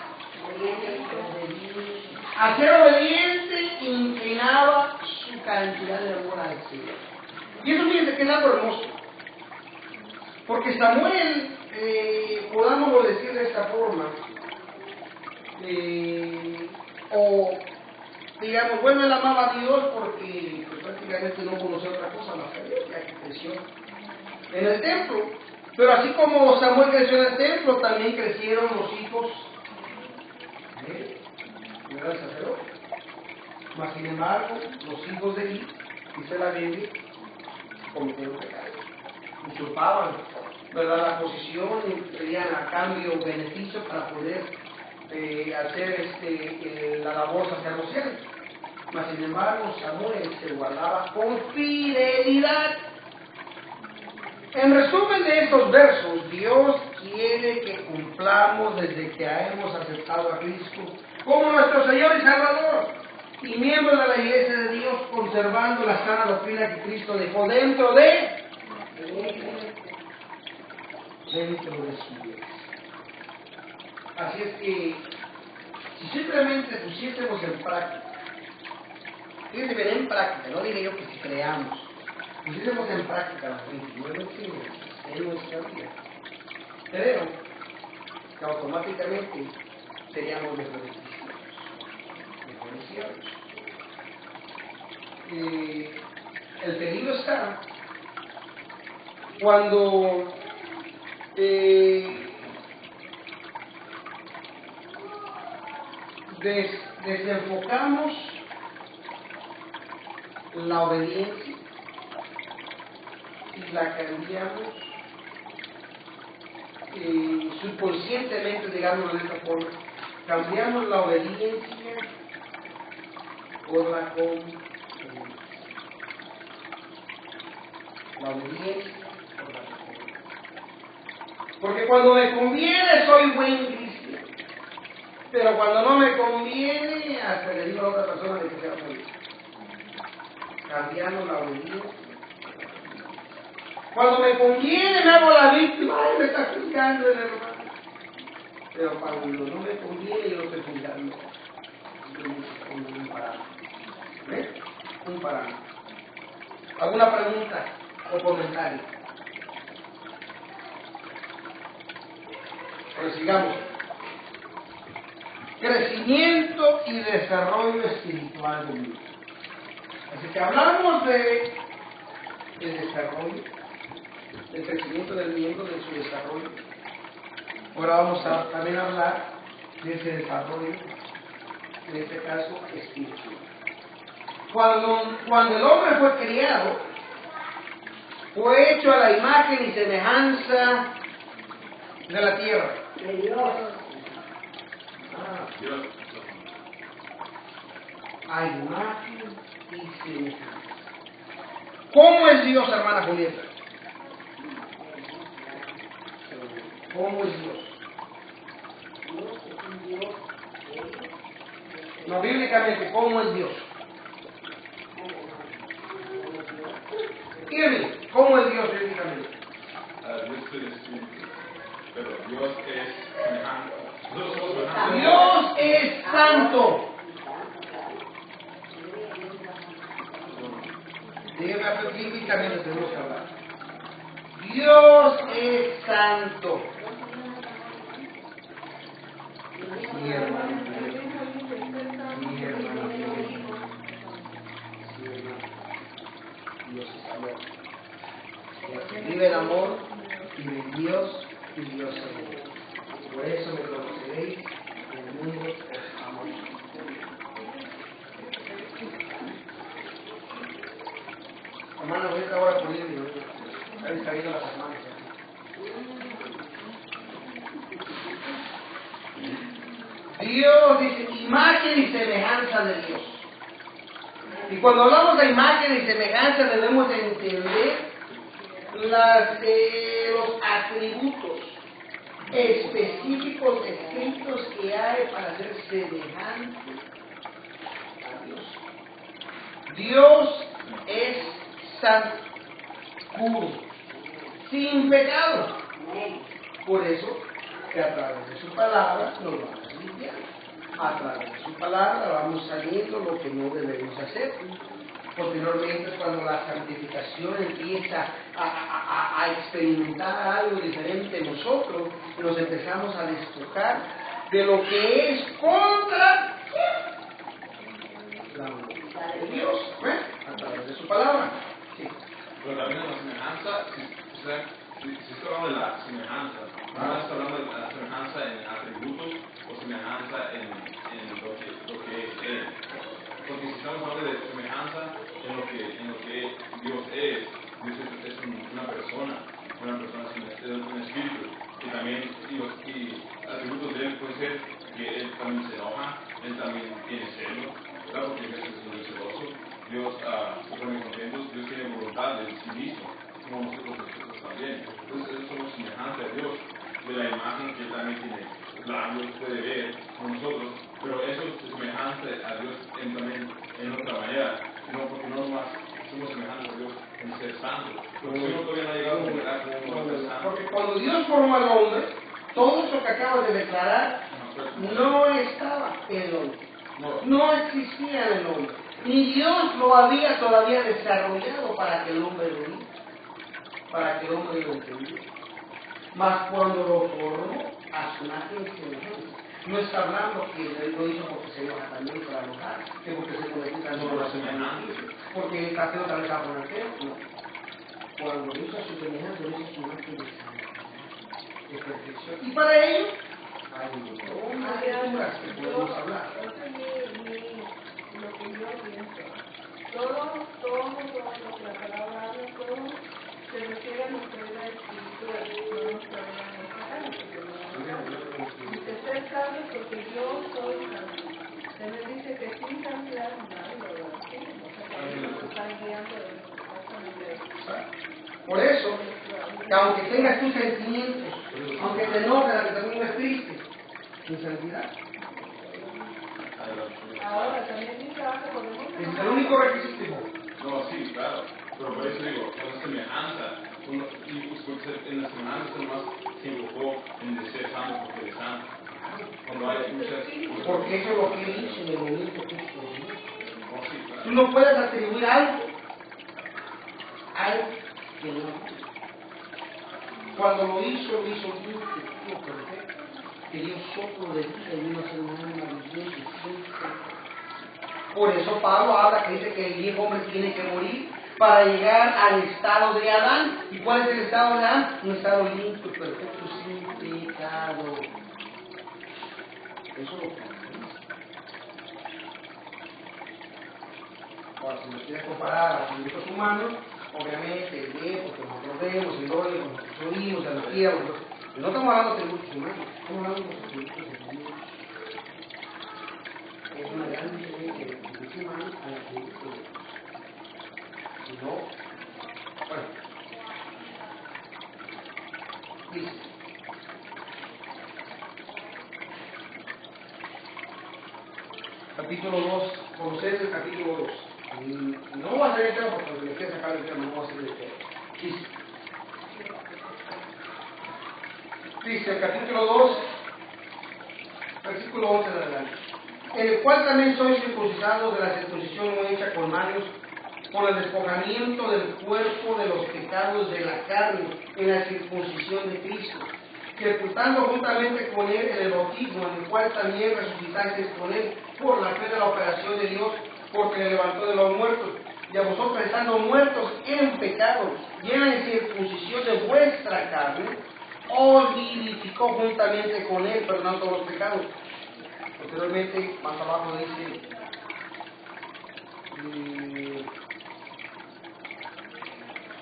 al ser obediente, inclinaba su cantidad de amor al Señor. Y eso fíjense que es algo hermoso. Porque Samuel, podámoslo decir de esta forma, o digamos, bueno, él amaba a Dios porque pues, prácticamente no conocía otra cosa más que a Dios, ya que creció en el templo. Pero así como Samuel creció en el templo, también crecieron los hijos de gran sacerdote. Mas sin embargo, los hijos de Eli, dice la Biblia, cometieron pecado, usurpaban, ¿verdad?, la posición y pedían a cambio beneficios para poder hacer la labor sacerdotal. Mas sin embargo, Samuel se guardaba con fidelidad En resumen de estos versos, Dios quiere que cumplamos desde que hemos aceptado a Cristo como nuestro Señor y Salvador, y miembros de la Iglesia de Dios, conservando la sana doctrina que Cristo dejó dentro de su iglesia. Así es que, si simplemente pusiésemos en práctica, fíjense bien, en práctica, no diré yo que si creamos, pusiésemos en práctica las 29 enseñanzas en nuestra vida, creo que automáticamente seríamos mejores cristianos, mejores siervos. El peligro está cuando desenfocamos la obediencia y la cambiamos subconscientemente, digamos de esta forma, cambiamos la obediencia por la conveniencia. La obediencia por la conveniencia. Porque cuando me conviene soy buen cristiano, pero cuando no me conviene, hasta le digo a otra persona de que sea feliz. Cambiamos la obediencia. Cuando me conviene me hago la víctima, ay, me está juzgando el hermano. Pero cuando no me conviene yo lo estoy juzgando. Un parámetro. ¿Ves? Un parámetro. ¿Alguna pregunta o comentario? Pues sigamos. Crecimiento y desarrollo espiritual de Dios. Así que hablamos de desarrollo, del crecimiento del miembro, de su desarrollo. Ahora vamos a también hablar de ese desarrollo, en este caso espiritual. Cuando el hombre fue criado, fue hecho a la imagen y semejanza de la tierra.
De Dios.
A imagen y semejanza. ¿Cómo es Dios, hermana Julieta? ¿Cómo es Dios? No, bíblicamente, ¿cómo es Dios? Dígame, ¿cómo es Dios bíblicamente?
Dios es espíritu, pero Dios es semejante. Nosotros somos semejantes.
Dios es santo. Dígame, bíblicamente tenemos que hablar. Dios es santo. Mi hermano. Dios es amor. Vive el amor y de Dios y Dios es amor. Por eso me conoceréis, en el mundo es amor. Hermano, voy a acabar por ir, están cayendo las hermanas. Dios dice imagen y semejanza de Dios. Y cuando hablamos de imagen y semejanza debemos entender los atributos específicos escritos que hay para ser semejante a Dios. Dios es santo, puro, sin pecado. Por eso que a través de su palabra nos vamos limpiando. A través de su palabra vamos saliendo lo que no debemos hacer. Posteriormente es cuando la santificación empieza a experimentar algo diferente en nosotros, y nos empezamos a despojar de lo que es contra la voluntad de Dios, a través de su palabra. Sí.
Pero también en la semejanza, si estoy hablando de la semejanza, no estoy hablando de la semejanza en atributos o semejanza en lo que es Él. Porque si estamos hablando de semejanza en lo que Dios es una persona es un espíritu. Y también los atributos de Él pueden ser que Él también se enoja, Él también tiene celo, ¿verdad? Porque Dios es muy celoso. Dios se pone contentos, Dios tiene voluntad de sí mismo, como nosotros también. semejante a Dios, de la imagen que Él también tiene labios, puede ver como nosotros, pero eso es semejante a Dios también en otra manera, no porque no nomás somos semejantes a Dios en ser santos, porque si uno todavía no ha llegado a generar como un ser santo.
Porque cuando Dios formó al hombre, todo eso que acabas de declarar no estaba en el hombre, no existía en el hombre, ni Dios lo había todavía desarrollado para que el hombre lo viera, para que el hombre lo entendiera. Mas cuando lo formó a su imagen y semejanza, no está hablando que Él lo hizo porque se enoja también para enojar, que porque se conecta con la semejanza, porque el café otra vez a poner feo, no. Cuando lo hizo a su semejanza, lo hizo a su imagen de perfección. Y para ello, hay un montón de alturas que podemos hablar.
Lo que yo pienso, todo lo que la palabra habla, todo se refiere a lo que es la espiritual, no nos podemos y que ser sabio porque yo soy sabio. Se me dice que sin santidad nadie lo va a hacer, o sea que ellos nos están guiando exactamente eso.
Por eso, que aunque tengas tus sentimientos, aunque te enojes, aunque también estés triste, sin santidad.
Ahora también dice que podemos...
Es el único requisito.
No, sí, claro, pero por eso digo, con semejanza, y en la semejanza nomás se enfocó en el ser santo porque es santo. Cuando hay muchas...
Porque eso es lo que Él hizo en el momento que hizo.
No, sí, claro.
Tú no puedes atribuir algo que no. Cuando lo hizo limpio, puro, perfecto. Que dio soplo de vida y vino a ser un alma viviente. Por eso Pablo habla que dice que el viejo hombre tiene que morir para llegar al estado de Adán. ¿Y cuál es el estado de Adán? Un estado limpio, perfecto, sin pecado. Eso es lo que hacemos. Ahora, si nos quieres comparar a los hijos humanos, obviamente el viejo, que nosotros vemos, el odio, que nosotros oímos, la tierra, no estamos hablando de tributos humanos, estamos hablando de tributos de Dios. Es una gran diferencia de tributos humanos a la tributos de Dios. Si no, bueno, dice, capítulo 2, Colosenses capítulo 2. No voy a hacer el tema porque me quiero sacar el tema, no voy a hacer el tema. Dice el capítulo 2, versículo 11 de adelante. En el cual también sois circuncidados de la circuncisión no hecha con manos, por el despojamiento del cuerpo de los pecados de la carne, en la circuncisión de Cristo, sepultando juntamente con Él en el bautismo, en el cual también resucitasteis con Él, por la fe de la operación de Dios, porque le levantó de los muertos, y a vosotros estando muertos en pecado, y en la circuncisión de vuestra carne, os vivificó juntamente con Él, perdonando todos los pecados. Posteriormente, más abajo dice,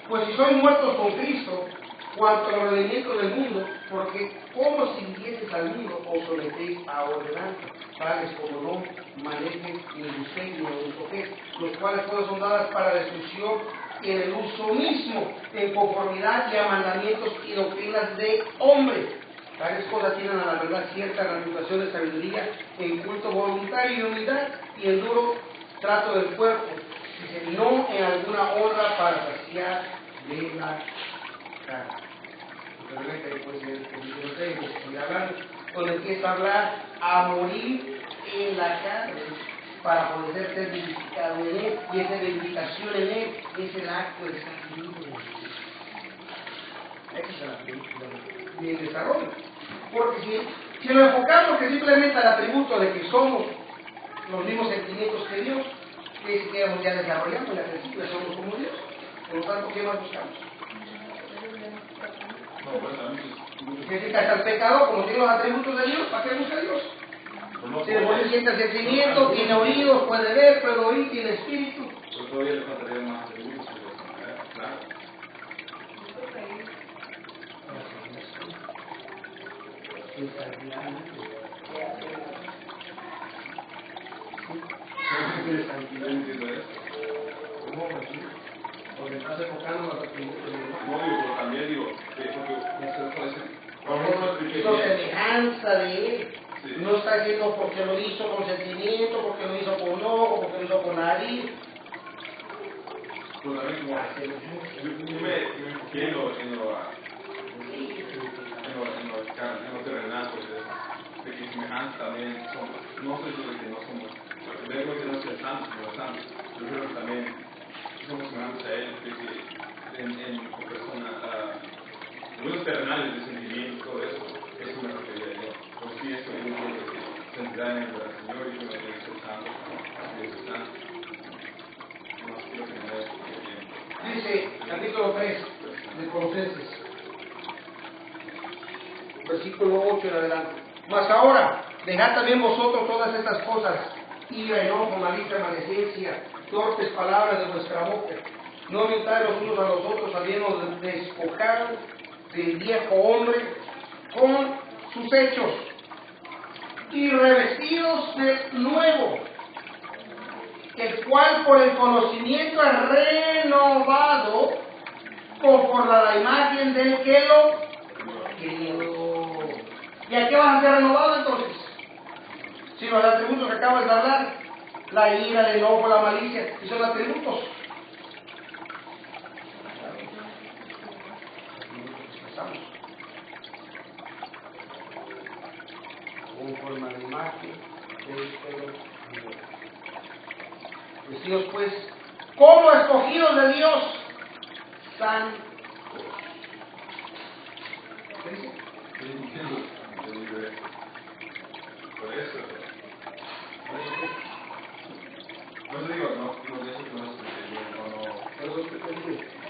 pues si sois muertos con Cristo, cuanto a los rendimientos del mundo, porque como si vivieseis al mundo, os sometéis a ordenanza, tales como no manejes, ni busquéis, ni toquéis, los cuales todas son dadas para destrucción en el uso mismo, en conformidad y a mandamientos y doctrinas de hombres. Tales cosas tienen a la verdad cierta reputación de sabiduría, en culto voluntario y humildad, y en duro trato del cuerpo, dice, no en alguna honra para saciar de la carne. Realmente después de hablando, cuando empieza a hablar a morir en la carne para poder ser vivificado en Él, y esa vivificación en Él es el acto de sacrificio. Esa es la película y el desarrollo. Porque si lo enfocamos que simplemente al atributo de que somos los mismos sentimientos que Dios, que quedamos ya desarrollando en la principio somos como Dios. Por lo tanto, ¿qué más buscamos?
No, pues a mí
Que si hasta el pecado, como tiene los atributos de Dios, ¿para qué busca Dios? Si después siente sentimiento, tiene oídos, puede ver, puede oír, tiene espíritu.
pero todavía le faltaría más atributos, claro. Yo entiendo eso.
Porque estás enfocando los atributos de Dios.
No digo, pero también digo, porque eso puede ser
hizo semejanza de él.
Sí.
No está diciendo porque lo hizo con sentimiento, porque lo hizo con ojo, porque lo hizo con nariz.
Pero también como, yo me enfoqué en lo terrenal, pues, de que semejanza también somos. No soy yo de que no somos, veo que no soy santo, sino santo. Yo creo que también somos semejantes a él, de que en personas, algunos terrenales de sentimiento, todo eso me refería yo. Porque sí, eso yo creo que santidad en el Señor y que no tiene que ser santo, así de ser santo. No quiero que me des.
Dice, capítulo 3 de Colosenses, versículo 8 en adelante. Mas ahora, dejad también vosotros todas estas cosas, ira, enojo, malicia, maledicencia, torpes palabras de vuestra boca. No mentáis los unos a los otros, habiendo despojado del viejo hombre con sus hechos, y revestidos de nuevo, el cual por el conocimiento es renovado conforme a la imagen del que lo creó. ¿Y a qué vas a ser renovado entonces? Si los atributos que acabas de hablar, la ira, el enojo, la malicia, y son atributos. Conforme a la imagen del que lo creó. Vestidos pues como escogidos de Dios, santos. ¿Qué dice?
Por eso. No te digo, no eso que no es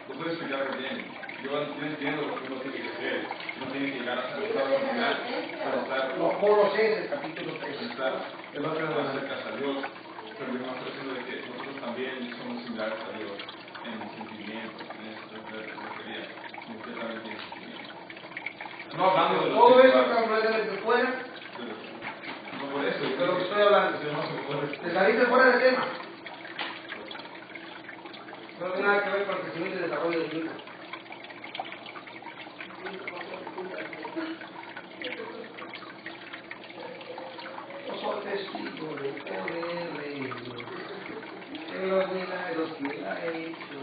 no puedes explicar bien. Yo entiendo lo que uno tiene que hacer. Uno tiene que llegar a ser estado final para estar.
Los Colosenses, capítulo 3.
Estar más cerca a Dios, pero yo me estoy diciendo de que nosotros también somos similares a Dios en sentimientos, en eso que quería. Usted también tiene sentimientos. No hablando de
todo eso está completamente fuera
no por eso,
de lo que estoy hablando. Te saliste fuera del tema. No tiene nada que ver con el crecimiento y desarrollo del hijo. Yo soy testigo del poder de Dios, de los milagros que él ha hecho.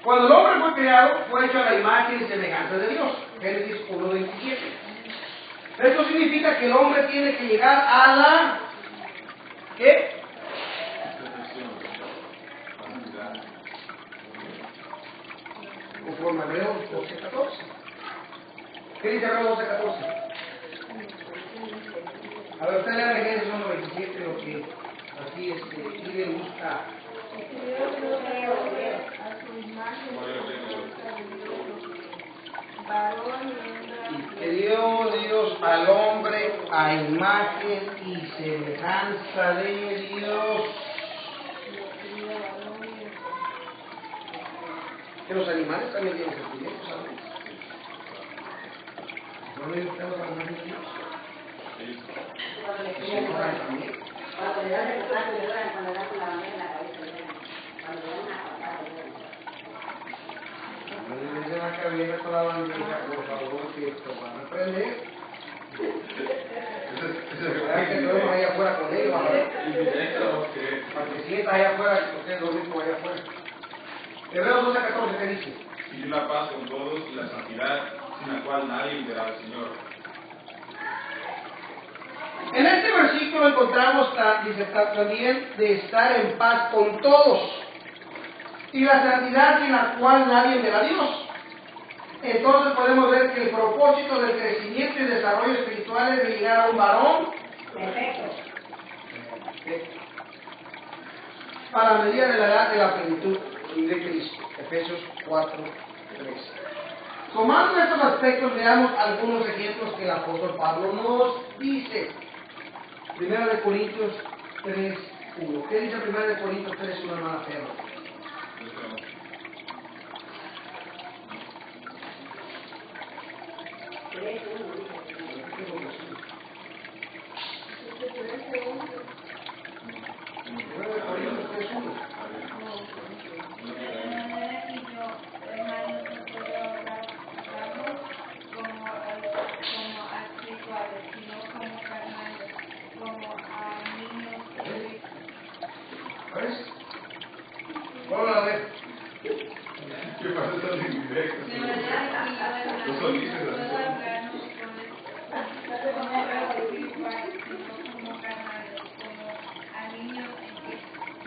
Cuando el hombre fue creado, fue hecho a la imagen y semejanza de Dios. Génesis 1:27. Esto significa que el hombre tiene que llegar a la... ¿qué? Conforme a Hebreos 12:14. ¿Qué dice Hebreos 12:14? A ver, usted lea en Génesis 1:27 lo que aquí sigue busca. Y creó Dios al hombre a imagen y semejanza de Dios. Que los animales también tienen sentimientos, ¿sabes? ¿No le gustan los animales de Dios?
Cuando le piden cuando le das el plato le lloran, cuando le das la bandera en la cabeza le lloran, cuando le dan una patada le lloran.
No le dicen la cabeza con la bandera, por favor, que esto van a aprender. Hay que tenemos allá afuera con ellos, a ver. Para que sientas allá afuera, que ustedes lo mismo allá afuera. Hebreos 12:14, ¿qué dice?
Y la paz con todos y la santidad, sin la cual nadie verá al Señor.
En este versículo encontramos también de estar en paz con todos y la santidad sin la cual nadie verá a Dios. Entonces podemos ver que el propósito del crecimiento y desarrollo espiritual es de llegar a un varón
Perfecto.
a la medida de la edad de la plenitud de Cristo. Efesios 4:3. Tomando estos aspectos, veamos algunos ejemplos que el apóstol Pablo nos dice. 1 Corintios 3:1. ¿Qué dice 1 Corintios 3:1, hermana Pedro?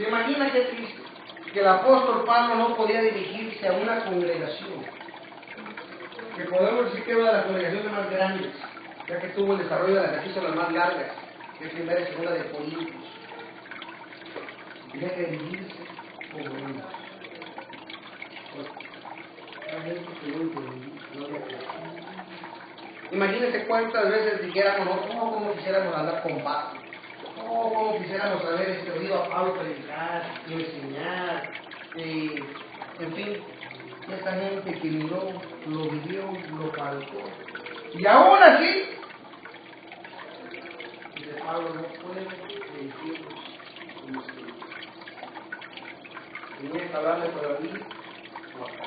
Imagina qué triste, que el apóstol Pablo no podía dirigirse a una congregación, que podemos decir que era una de las congregaciones más grandes, ya que tuvo el desarrollo de las epístolas más largas, que es primera y segunda de Corintios. Tenía que dirigirse como uno. La gente que no entendí, no había crecido. Imagínense cuántas veces dijéramos, no, cómo quisiéramos andar con Pablo. Cómo quisiéramos haber oído a Pablo predicar y enseñar. En fin, esta gente que miró, lo vivió, lo palpó. Y aún así, dice Pablo, no puede dirigirnos como ustedes. Tenía que hablarle todavía o acá.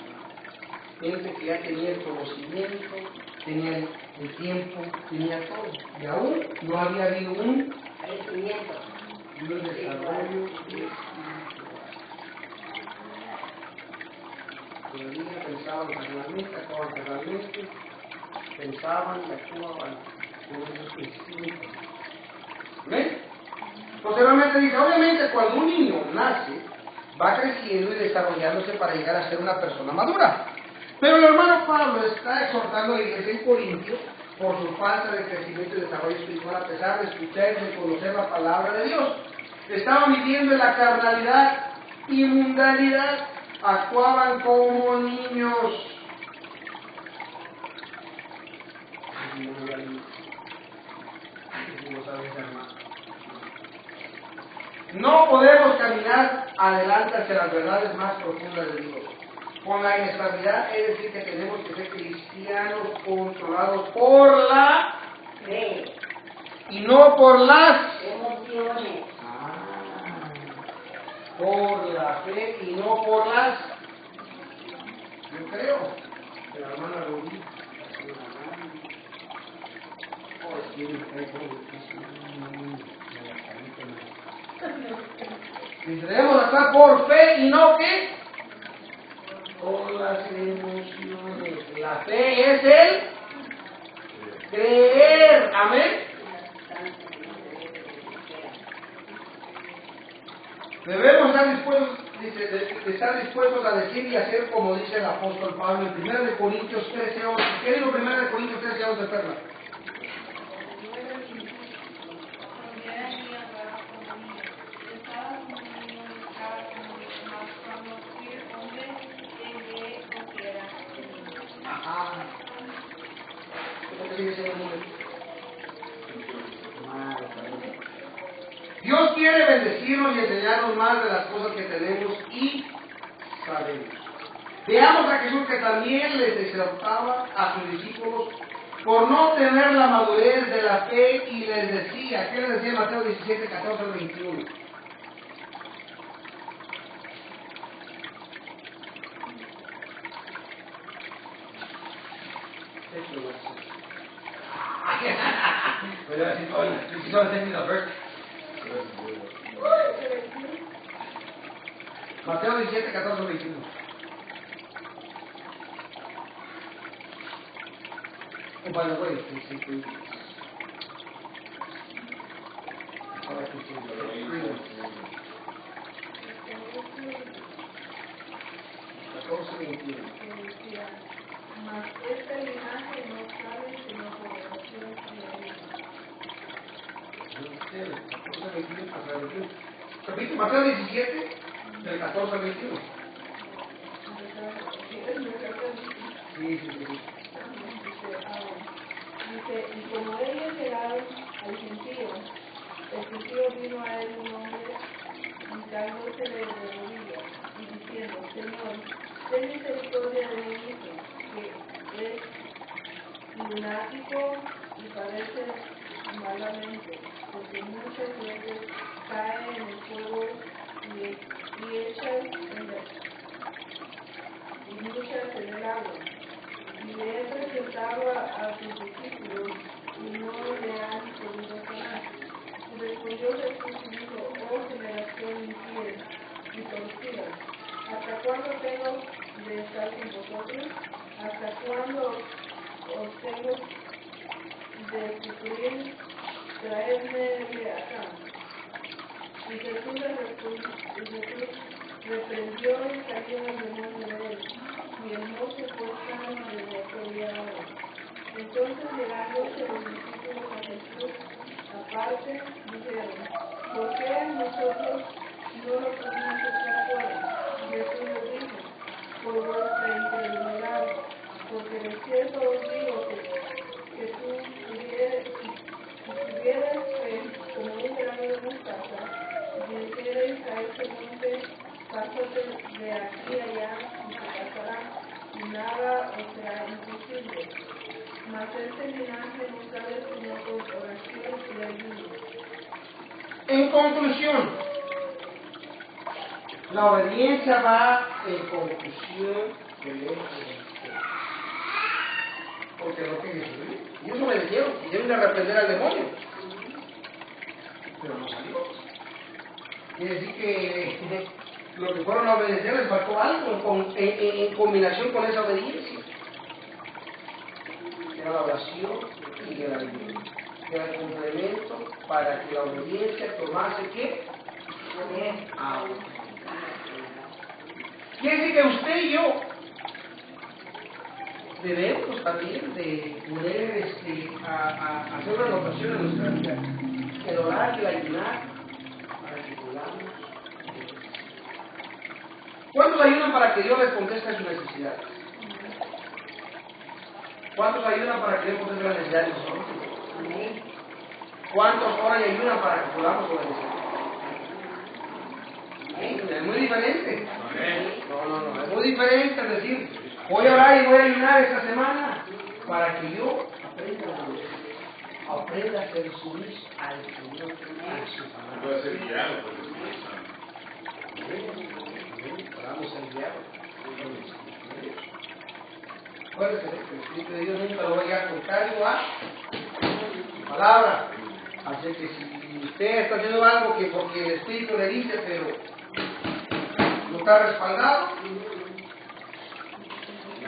Gente que ya tenía el conocimiento, tenía el tiempo, tenía todo. Y aún no había habido un
crecimiento.
desarrollo espiritual. Todavía pensaban carnalmente, actuaban carnalmente, pensaban y actuaban con esos principios. ¿Ven? Posteriormente dice, obviamente cuando un niño nace, va creciendo y desarrollándose para llegar a ser una persona madura. Pero el hermano Pablo está exhortando a la iglesia en Corintios por su falta de crecimiento y desarrollo espiritual a pesar de escuchar y de conocer la palabra de Dios. Estaban viviendo en la carnalidad y mundanidad, actuaban como niños. Ay, no sabes, hermano. No podemos caminar adelante hacia las verdades más profundas de Dios con la inestabilidad, es decir, que tenemos que ser cristianos controlados por la
Fe,
y no por las
emociones.
por la fe y no por las. Yo creo que la hermana Rubí debemos actuar por fe y no que por las emociones. La fe es el creer. Amén. Debemos estar dispuestos a decir y hacer como dice el apóstol Pablo en 1 de Corintios 13:11. ¿Qué digo 1 de Corintios 13:11, Perla? Dios quiere bendecirnos y enseñarnos más de las cosas que tenemos y sabemos. Veamos a Jesús que también les exhortaba a sus discípulos por no tener la madurez de la fe y les decía, ¿qué les decía en Mateo 17, 14 al 21? Mateo 17, 14, 21. Oh, by the way,
Mas este linaje no sabe sino por oración y
Repite, Mateo 17, del 14 al 21. Sí.
Dice, y como ellos llegaron al gentío, el gentío vino a él un hombre hincándose de rodillas y diciendo, Señor, ten misericordia de mi hijo, que es lunático y padece malamente, porque muchas veces cae en el fuego y muchas en el agua. Y le he presentado a sus discípulos y no le han podido sanar. Y respondió Jesús y dijo, oh generación infiel y torcida, ¿hasta cuándo tengo de estar con vosotros? ¿Hasta cuándo os tengo de sufrir? Traedme acá. Y Jesús reprendió y salió el demonio de él, y el mozo fue sano desde aquella hora. Entonces llegándose los discípulos a Jesús aparte, dijeron, ¿por qué nosotros no lo pudimos echar fuera? Jesús les dijo, por vuestra incredulidad, porque de cierto os digo que tú tuvieras fe como un grano de mostaza, y dijerais a este monte, pásate de aquí allá, y se pasará, y nada os será imposible. Mas este linaje no sabe sino por oración y ayuno.
En conclusión, la obediencia va en conclusión del hecho. Porque lo que Jesús dijo, ellos obedecieron, deben de reprender al demonio, pero no salió. Quiere decir que lo que fueron a obedecer les faltó algo en combinación con esa obediencia. Era la oración y el ayuno. Era el complemento para que la obediencia tomase ¿qué? Agua. Quiere decir que usted y yo debemos también de poder hacer una anotación en nuestra vida, el orar y el ayunar para que podamos. ¿Cuántos ayunan para que Dios les conteste a sus necesidades? ¿Cuántos ayunan para que Dios conteste las necesidades de nosotros? ¿Cuántos oran y ayunan para que podamos obedecer? Es muy diferente. No, es muy diferente es decir, voy a orar y voy a ayunar esta semana para que yo aprenda a ser sumiso al Señor, a su palabra.
Puede ser guiado por el Espíritu Santo.
Podamos ser guiados. Acuérdense que el Espíritu de Dios nunca lo vaya a contrario a su palabra. Así que si usted está haciendo algo que porque el Espíritu le dice, pero no está respaldado,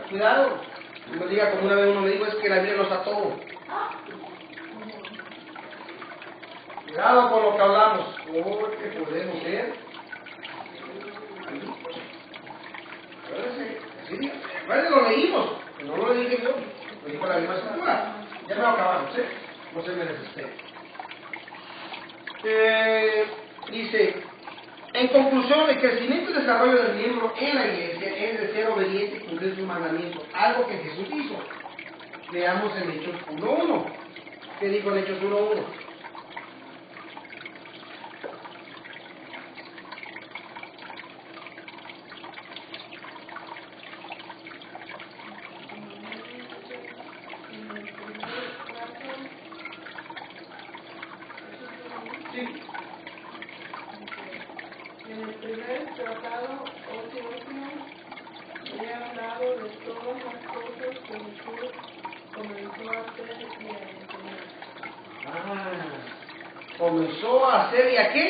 cuidado. No me diga como una vez uno me dijo, es que la Biblia no está todo. Cuidado con lo que hablamos, porque podemos ser. Acuérdense, lo leímos, no lo dije yo, lo dijo la misma escritura. Ya me lo acabamos, ¿eh? No se me desespere. Dice, en conclusión, el crecimiento y desarrollo del miembro en la iglesia es de ser obediente y cumplir sus mandamientos, algo que Jesús hizo. Veamos en Hechos 1.1. ¿Qué dijo en Hechos 1.1? Sí.
En el primer tratado, Otio he hablado de todas las cosas que Jesús comenzó a hacer y a enseñar.
Comenzó a hacer y a qué?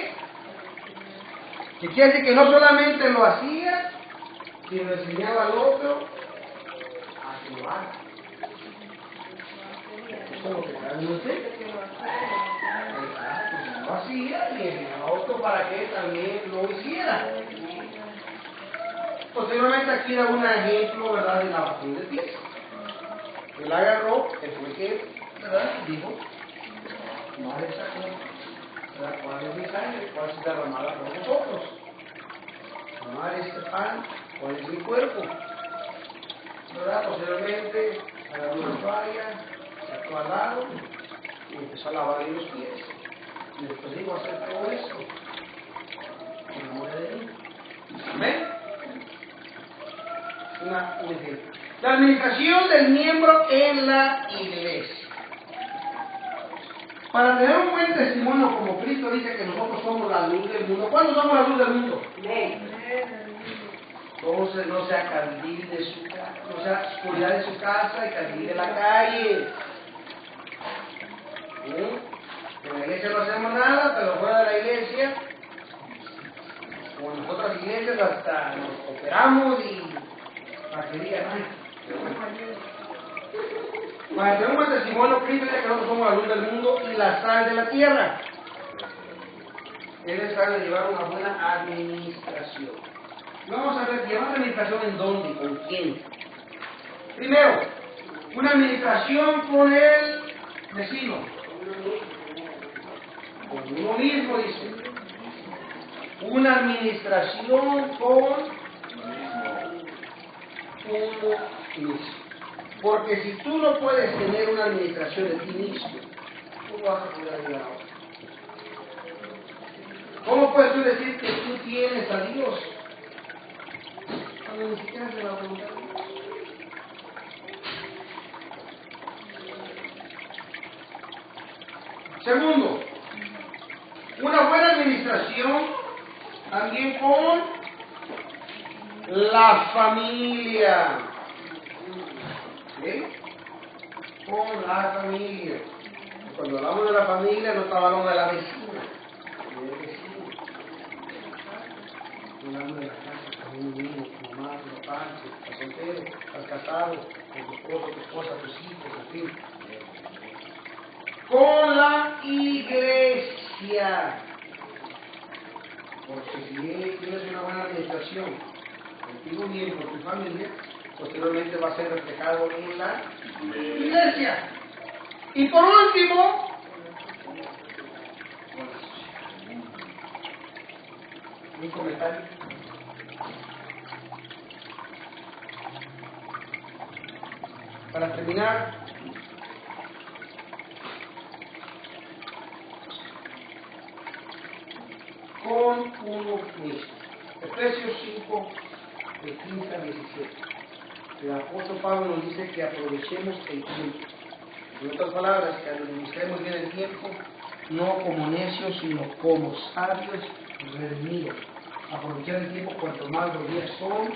Que quiere decir que no solamente lo hacía, sino enseñaba al otro a que lo haga. Eso es lo que cada uno hace. Lo hacía y enseñaba a otro para que él también lo hiciera. Posteriormente aquí da un ejemplo, ¿verdad?, de lavación de pies. Él agarró, que fue que, ¿verdad?, dijo, tomar esa cosa, ¿verdad?, cuál es mi sangre, cuál es derramada por vosotros. Tomar este pan, cuál es mi cuerpo. ¿Verdad? Posteriormente agarró una toalla, sacó al lado y empezó a lavarle los pies. Y después dijo hacer todo esto en nombre de mí. Amén. Un ejemplo. La administración del miembro en la iglesia. Para tener un buen testimonio, como Cristo dice que nosotros somos la luz del mundo. ¿Cuándo somos la luz del mundo? Entonces no sea candil de su casa, no sea oscuridad de su casa y candil de la calle. En la iglesia no hacemos nada, pero fuera de la iglesia, como en las otras iglesias, hasta nos operamos y para que digan, ay, para tener un buen testimonio, Cristo dice que nosotros somos la luz del mundo y la sal de la tierra. es necesario llevar una buena administración. Vamos a ver, ¿llevar administración en dónde y con quién? Primero, una administración con el vecino. Con uno mismo, dice. Una administración con uno mismo. Porque si tú no puedes tener una administración de ti mismo, ¿cómo vas a poder ayudar a otros? ¿Cómo puedes tú decir que tú tienes a Dios cuando ni siquiera se la pregunta a Dios? Segundo, una buena administración también con la familia. ¿Sí? Con la familia. Cuando hablamos de la familia, no estamos hablando de la vecina, del vecino. Hablando de la casa, con un niño, tu mamá, tu papá, tu estás soltero, estás casado, con tu esposo, tu esposa, tus hijos, en fin. Con la iglesia. Porque si tienes una buena administración contigo mismo, con tu familia, posteriormente va a ser reflejado en la iglesia. Y por último, un comentario. Para terminar, con uno mismo. Efesios 5, de 15 a 17. El apóstol Pablo nos dice que aprovechemos el tiempo. En otras palabras, que administremos bien el tiempo, no como necios, sino como sabios redimidos. Aprovechar el tiempo cuanto más los días son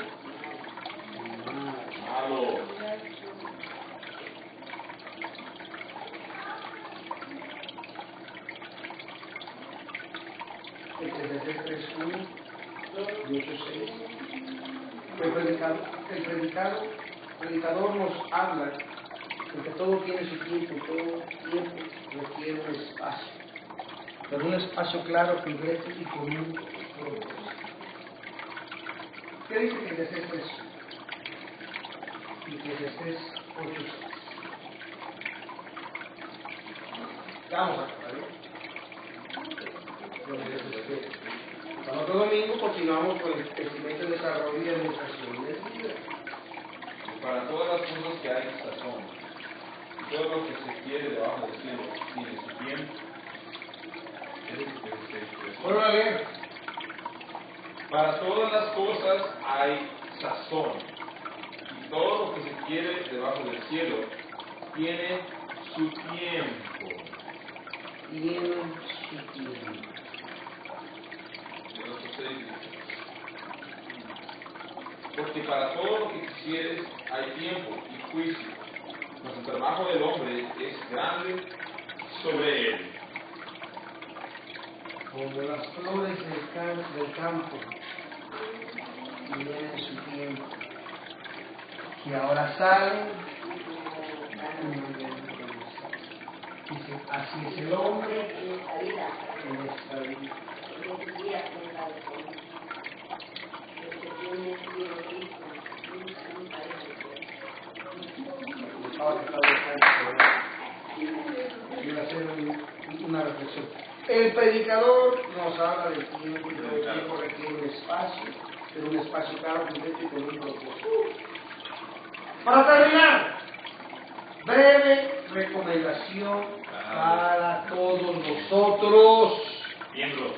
malos. Eclesiastés 3:1 y 8:6. El predicador nos habla de que todo tiene su tiempo, todo tiempo requiere un espacio, pero un espacio claro, concreto y con un propósito. ¿Qué dice Eclesiastés 3? Y Eclesiastés 8:6. Vamos a acabar. El otro domingo continuamos con el crecimiento, desarrollo y administración del vida.
Y para todas las cosas que hay sazón, y todo lo que se quiere debajo del cielo tiene su tiempo.
Vuelvo a leer.
Para todas las cosas hay sazón, y todo lo que se quiere debajo del cielo tiene su tiempo.
Tiene su tiempo.
Porque para todo lo que quisieres hay tiempo y juicio, mas el trabajo del hombre es grande sobre él.
Como las flores del campo, tienen su tiempo, que ahora salen, dice, así es el hombre en esta vida. Quiero hacer una reflexión. El predicador nos habla del tiempo y todo el tiempo requiere un espacio, pero un espacio claro, completo y con un propósito. Para terminar, breve recomendación para todos nosotros.
Miembros.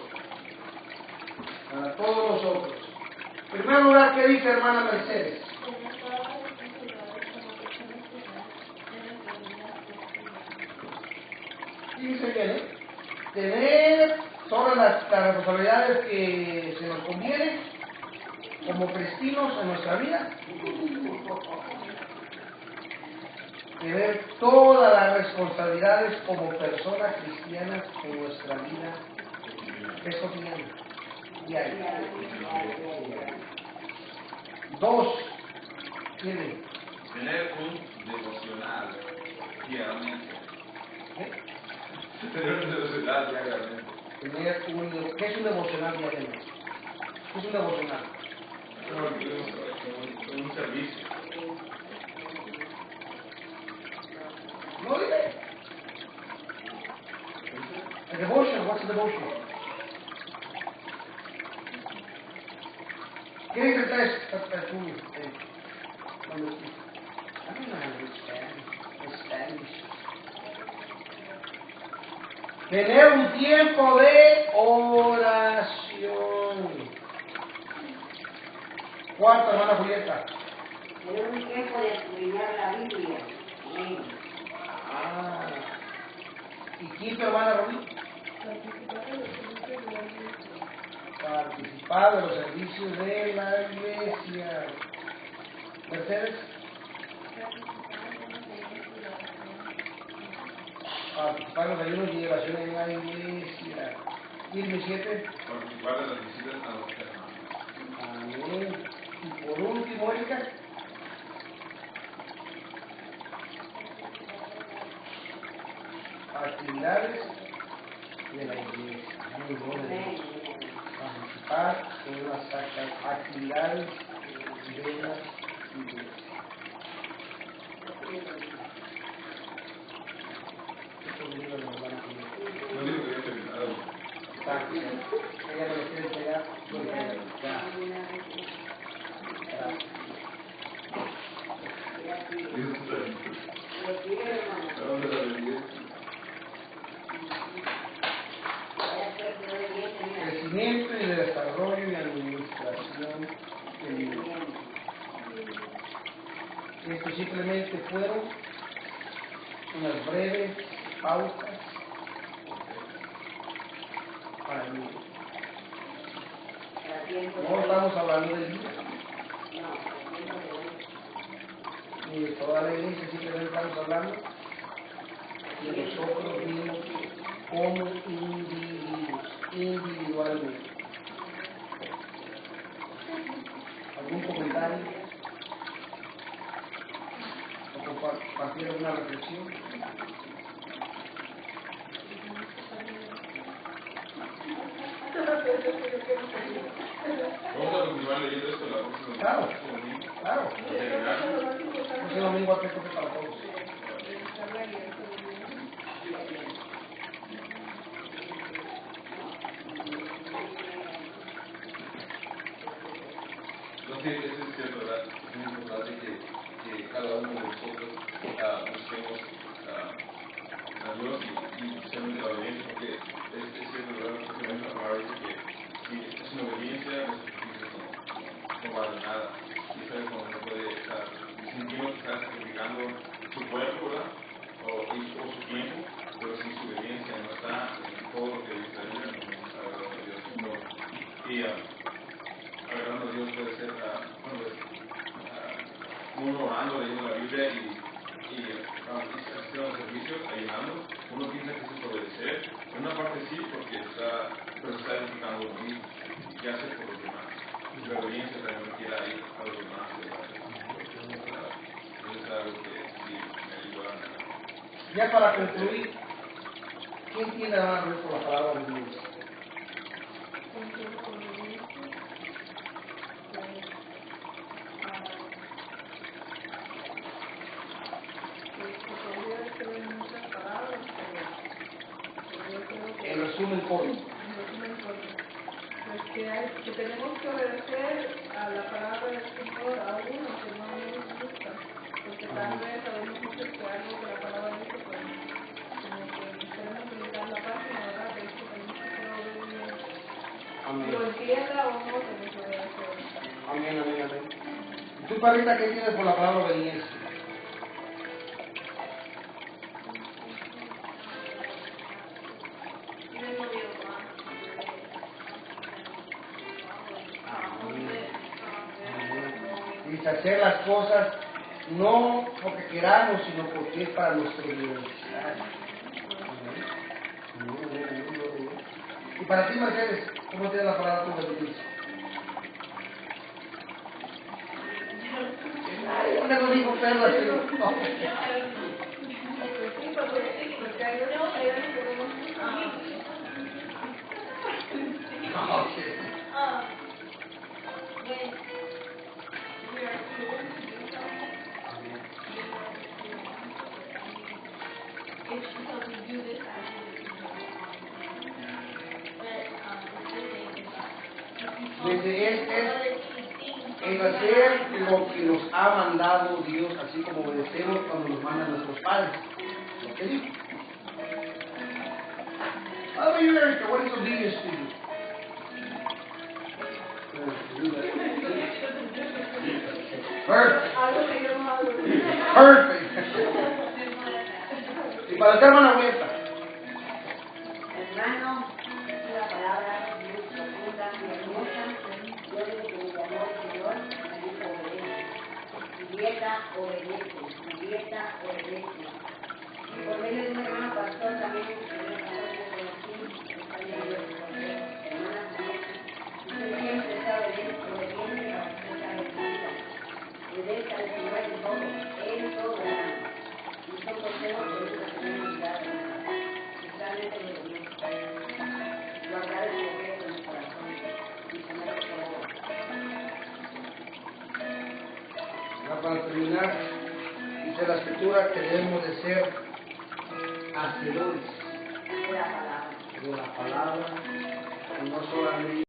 Para todos nosotros. En primer lugar, ¿qué dice hermana Mercedes? Dice bien, ¿eh? Tener todas las responsabilidades que se nos convienen como cristianos en nuestra vida. Tener todas las responsabilidades como personas cristianas en nuestra vida. Eso viene. Diario. 2. Tiene.
Tener un devocional diariamente. Tener un devocional diariamente.
tener ¿qué es un devocional diariamente? ¿Qué es un devocional?
Un servicio.
No dice. A devotion, what's a devotion? ¿Qué dice el texto? I don't know Spanish. Tener un tiempo de oración. Cuarto, hermana Julieta.
Tener un tiempo de escudriñar la Biblia. Amén.
Y quinto, hermana Rubí. Participar de los servicios de la iglesia. Mercedes. Participar en los ayunos y oraciones en la iglesia. Irme 7.
Participar de las visitas a los hermanos.
Amén. Y por último, Erika. Actividades de la iglesia. Muy bueno. Participar en las actividades de la iglesia.
No digo que yo terminado.
Exacto. Ella no lo quiere pegar, lo quiere pegar. Crecimiento y desarrollo y administración del mundo. Esto simplemente fueron unas breves pautas para mí. No estamos hablando del día, ni de toda la iglesia, simplemente estamos hablando de nosotros mismos como individuos, individualmente. ¿Algún comentario? ¿O compartir alguna reflexión?
Vamos a continuar leyendo esto la próxima.
Claro, claro. Es el domingo a para todos.
Entonces, eso es cierto, ¿verdad? Es muy importante que cada uno de nosotros busquemos a Dios y especialmente la obediencia, porque es cierto, ¿verdad? Porque la misma palabra dice que si es una obediencia, los sacrificios no valen nada. Y sabes cuando uno puede estar sintiendo que está sacrificando su cuerpo, ¿verdad? O su tiempo, pero si su obediencia no está en todo lo que dice la Biblia, no está agradando a Dios. Y agradando a Dios puede ser uno orando, leyendo la Biblia y haciendo los servicios, ayudando. Uno piensa que eso es obedecer. En una parte sí, porque está edificando uno mismo. ¿Qué hace por los demás? Y la obediencia también quiere ir a los demás. Eso es algo que sí me ayuda.
Ya para concluir, ¿quién tiene la mano por la palabra de Dios? En resumen corto.
Pues que tenemos que obedecer a la palabra del Señor, aún aunque no nos gusta, porque tal vez sabemos mucho que algo que la palabra dice, pues como que tenemos que mirar la página, ¿verdad? De esto tenemos que ser obedientes.
Amén.
Lo entienda o no, tenemos que obedecer.
Amén, amén, amén. ¿Y tú, Parita, qué tienes por la palabra obediencia? Dice hacer las cosas no porque queramos, sino porque es para nuestro bienestar. Y para ti, Mercedes, ¿cómo tienes la palabra tu obediencia? Ay, ¿dónde lo dijo Pedro? Así no.
Pues sí, porque hay algo que podemos
en hacer lo que nos ha mandado Dios, así como obedecemos cuando nos mandan nuestros padres. Lo que dijo. How about you, Erica? What is obedience to you? Perfect. Perfect. Y para la hermana vuelta.
Hermano, la palabra muy profunda y hermosa. Yo desde que me llamó el Señor, me dijo obedece. Dieta, obedece. Dieta, obedece. Y por medio de un hermano pastor también, que yo conocí, está leyendo su consejo, hermana Vanessa. Usted siempre está obediente para que usted sabe su vida. Obedezca al Señor en todo, hermano. Y son consejos que nosotros tenemos que dar, hermano. Realmente lo Dios. Guardar el secreto en el corazón y ponerlo por obra.
Para terminar, dice la escritura que debemos de ser hacedores
De la palabra.
de la palabra, y no solamente